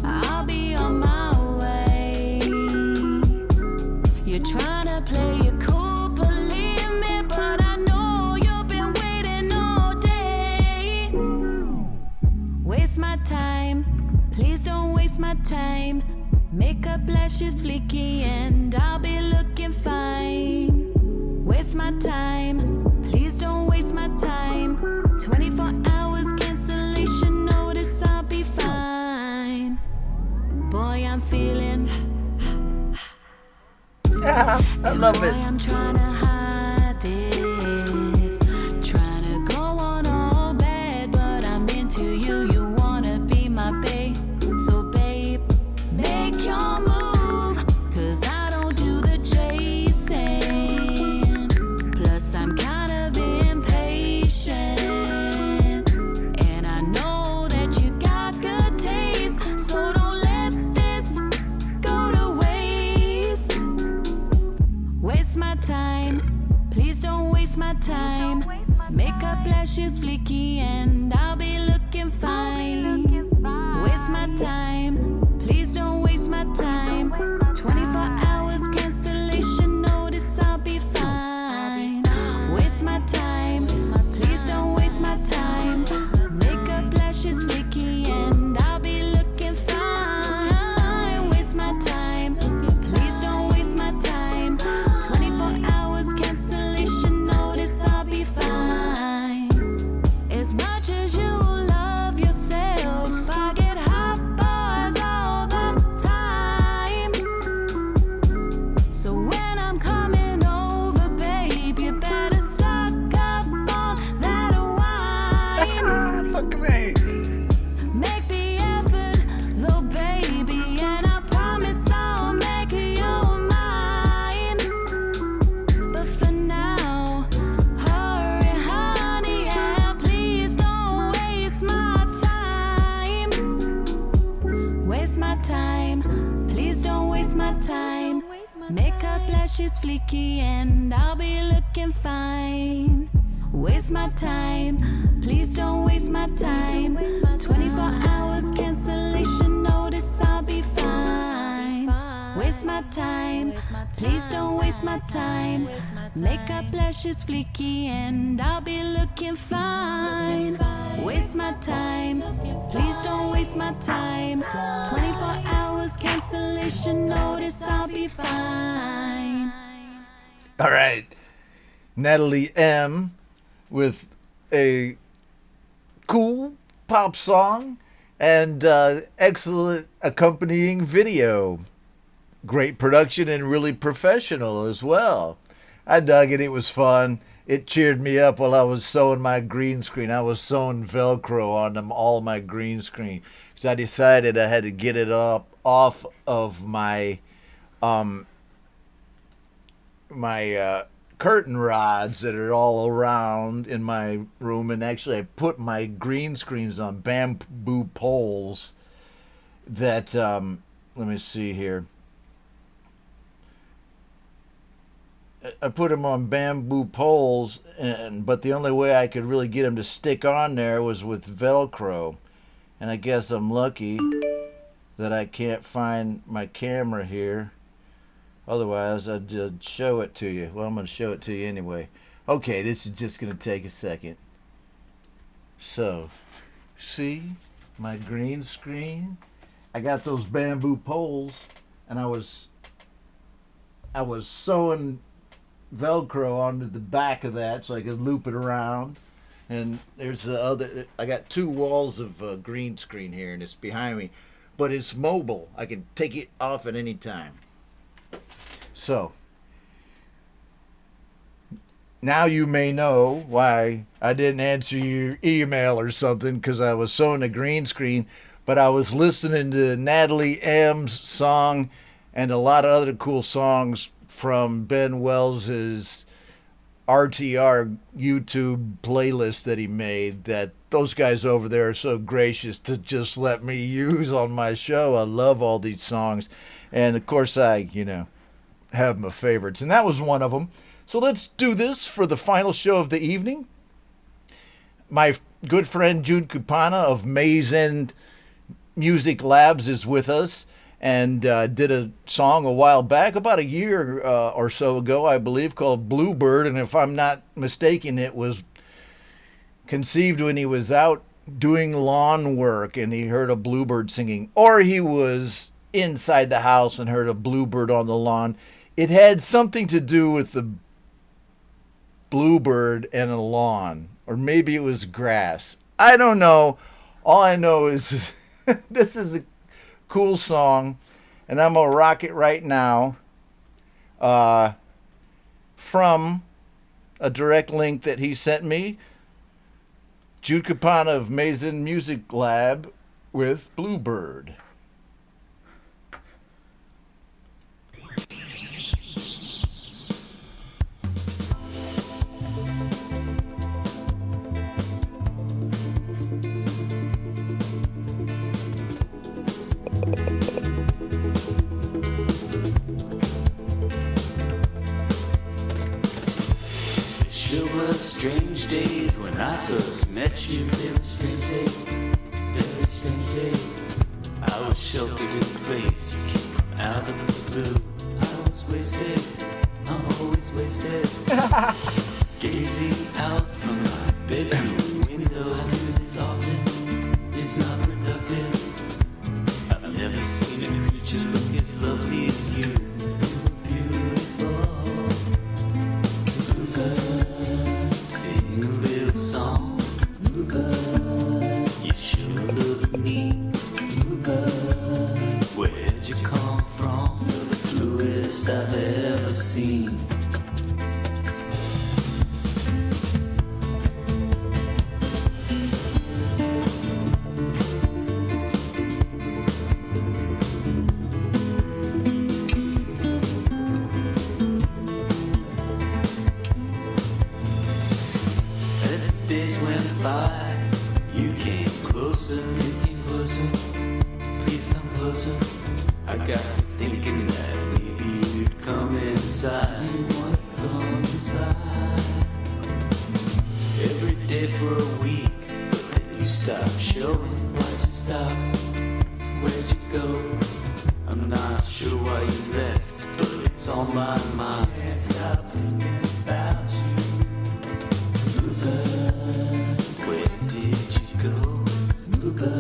I'll be on my way. You're trying to play it cool, believe me, but I know you've been waiting all day. Waste my time, please don't waste my time. Makeup lashes fleeky and I'll be looking fine. Waste my time, please don't waste my time. 24 hours cancellation notice, I'll be fine. Boy, I'm feeling I love boy, it. I'm trying to hide it, trying to go on all bad, but I'm into you. You wanna be my babe, so babe, make your move, 'cause I don't do the chasing. Plus I'm kind of impatient, and I know that you got good taste, so don't let this go to waste. Waste my time, please don't waste my time. Makeup lashes fleeky and I'll be looking fine. Waste my time, please don't waste my time. 24 hours cancellation notice, I'll be fine. Waste my time, please don't waste my time. Makeup lashes fleeky and I'll be looking fine. Waste my time, please don't waste my time. 24 hours cancellation notice, I'll be fine. As much as you love yourself, waste my time. Makeup lashes fleeky and I'll be looking fine. Waste my time, please don't waste my time. 24 hours cancellation notice, I'll be fine. Waste my time, please don't waste my time. Makeup lashes fleeky and I'll be looking fine. Waste my time, please don't waste my time. 24 hours cancellation notice, I'll be fine. All right, Natalie M. with a cool pop song and excellent accompanying video. Great production and really professional as well. I dug it. It was fun. It cheered me up while I was sewing my green screen. I was sewing Velcro on all my green screen because I decided I had to get it off of my curtain rods that are all around in my room, and actually I put my green screens on bamboo poles that let me see here. I put them on bamboo poles, but the only way I could really get them to stick on there was with Velcro. And I guess I'm lucky that I can't find my camera here. Otherwise, I'd just show it to you. Well, I'm going to show it to you anyway. Okay, this is just going to take a second. So, see my green screen? I got those bamboo poles, and I was sewing Velcro onto the back of that so I could loop it around. And there's the other. I got two walls of green screen here, and it's behind me, but it's mobile. I can take it off at any time. So now you may know why I didn't answer your email or something, because I was sewing a green screen, but I was listening to Natalie M's song and a lot of other cool songs from Ben Wells's RTR YouTube playlist that he made, that those guys over there are so gracious to just let me use on my show. I love all these songs. And of course I, have my favorites, and that was one of them. So let's do this for the final show of the evening. My good friend Jude Kupana of Maze End Music Labs is with us, and did a song a while back, about a year or so ago, I believe, called Bluebird. And if I'm not mistaken, it was conceived when he was out doing lawn work and he heard a bluebird singing, or he was inside the house and heard a bluebird on the lawn. It had something to do with the bluebird and a lawn, or maybe it was grass. I don't know. All I know is this is a cool song, and I'm gonna rock it right now from a direct link that he sent me. Jude Kupana of Mazen Music Lab with Bluebird. Sure were strange days when I first met you. Very strange days, very strange days. I was sheltered in a place you came from out of the blue. I was wasted, I'm always wasted. Gazing out from my bedroom window, I do this often, it's not productive. I've never seen a creature look as lovely as you. Where'd you come from? You're the bluest I've ever seen. As the days went by, you came closer, you came closer. Please come closer. I got you thinking that maybe you'd come inside. You wanna come inside every day for a week, but then you stop showing. Why'd you stop? Where'd you go? I'm not sure why you left, but it's on my mind. Can't stop thinking about you. Bluebird, where did you go? Bluebird,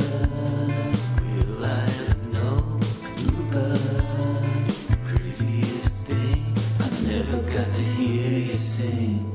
will I ever know? Bluebird, it's the craziest thing. I never got to hear you sing.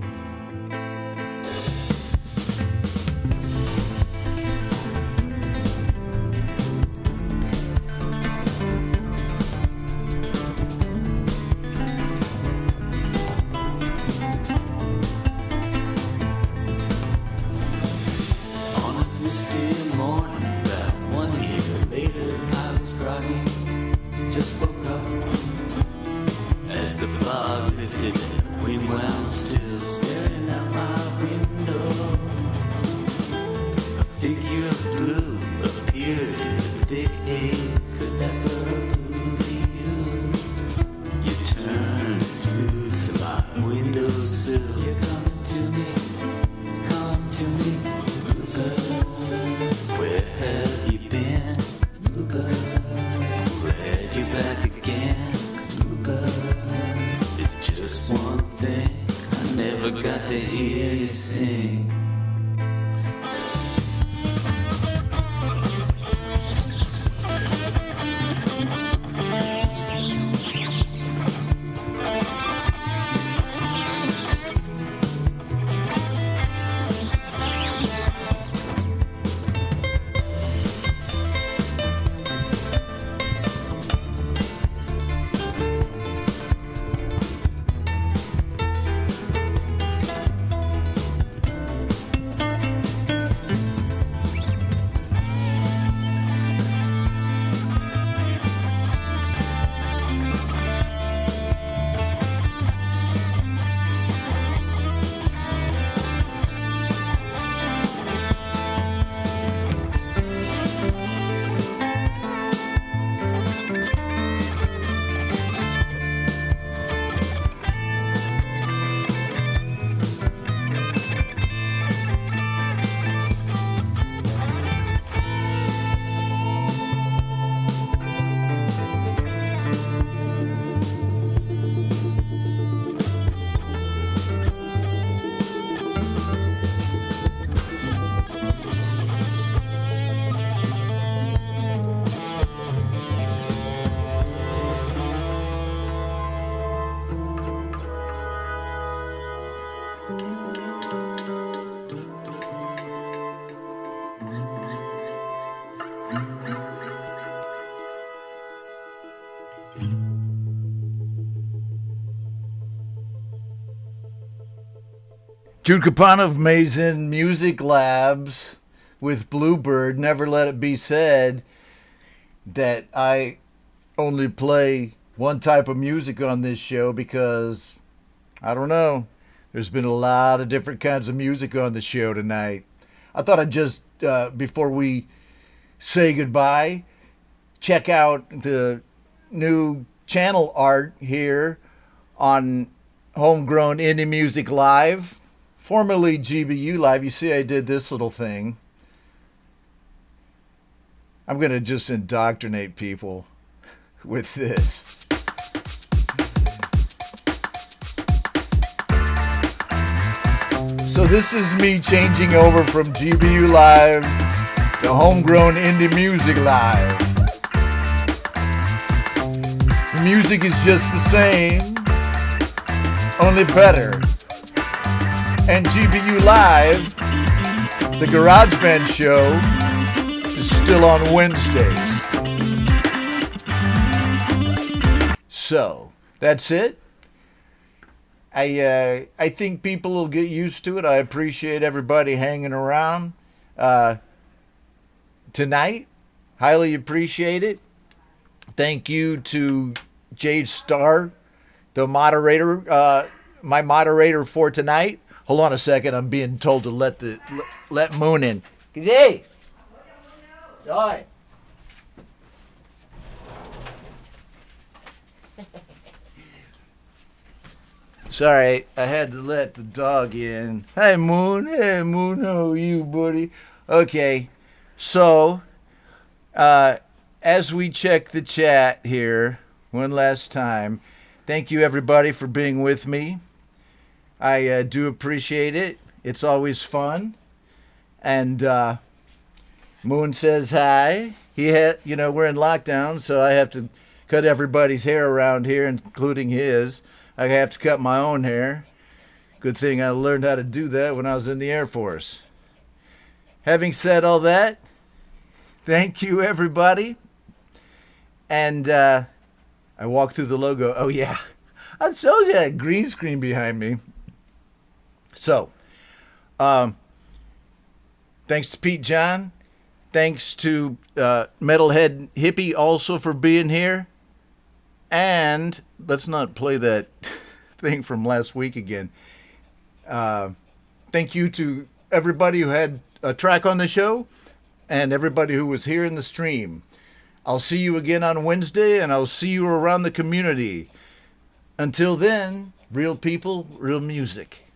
Jude Capone of Mason Music Labs with Bluebird. Never let it be said that I only play one type of music on this show because, I don't know, there's been a lot of different kinds of music on the show tonight. I thought I'd just, before we say goodbye, check out the new channel art here on Homegrown Indie Music Live, formerly GBU Live. You see I did this little thing. I'm going to just indoctrinate people with this. So this is me changing over from GBU Live to Homegrown Indie Music Live. The music is just the same, only better. And GBU Live, the GarageBand show, is still on Wednesdays. So, that's it. I think people will get used to it. I appreciate everybody hanging around tonight. Highly appreciate it. Thank you to Jade Starr, the moderator, my moderator for tonight. Hold on a second. I'm being told to let Moon in. Hey! Hi. Sorry, I had to let the dog in. Hey, Moon. Hey, Moon. How are you, buddy? Okay, so as we check the chat here one last time, thank you everybody for being with me. I do appreciate it. It's always fun. And Moon says hi. We're in lockdown, so I have to cut everybody's hair around here, including his. I have to cut my own hair. Good thing I learned how to do that when I was in the Air Force. Having said all that, thank you everybody. And I walk through the logo. Oh yeah, I showed you that green screen behind me. So, thanks to Pete John. Thanks to Metalhead Hippie also for being here. And let's not play that thing from last week again. Thank you to everybody who had a track on the show and everybody who was here in the stream. I'll see you again on Wednesday, and I'll see you around the community. Until then, real people, real music.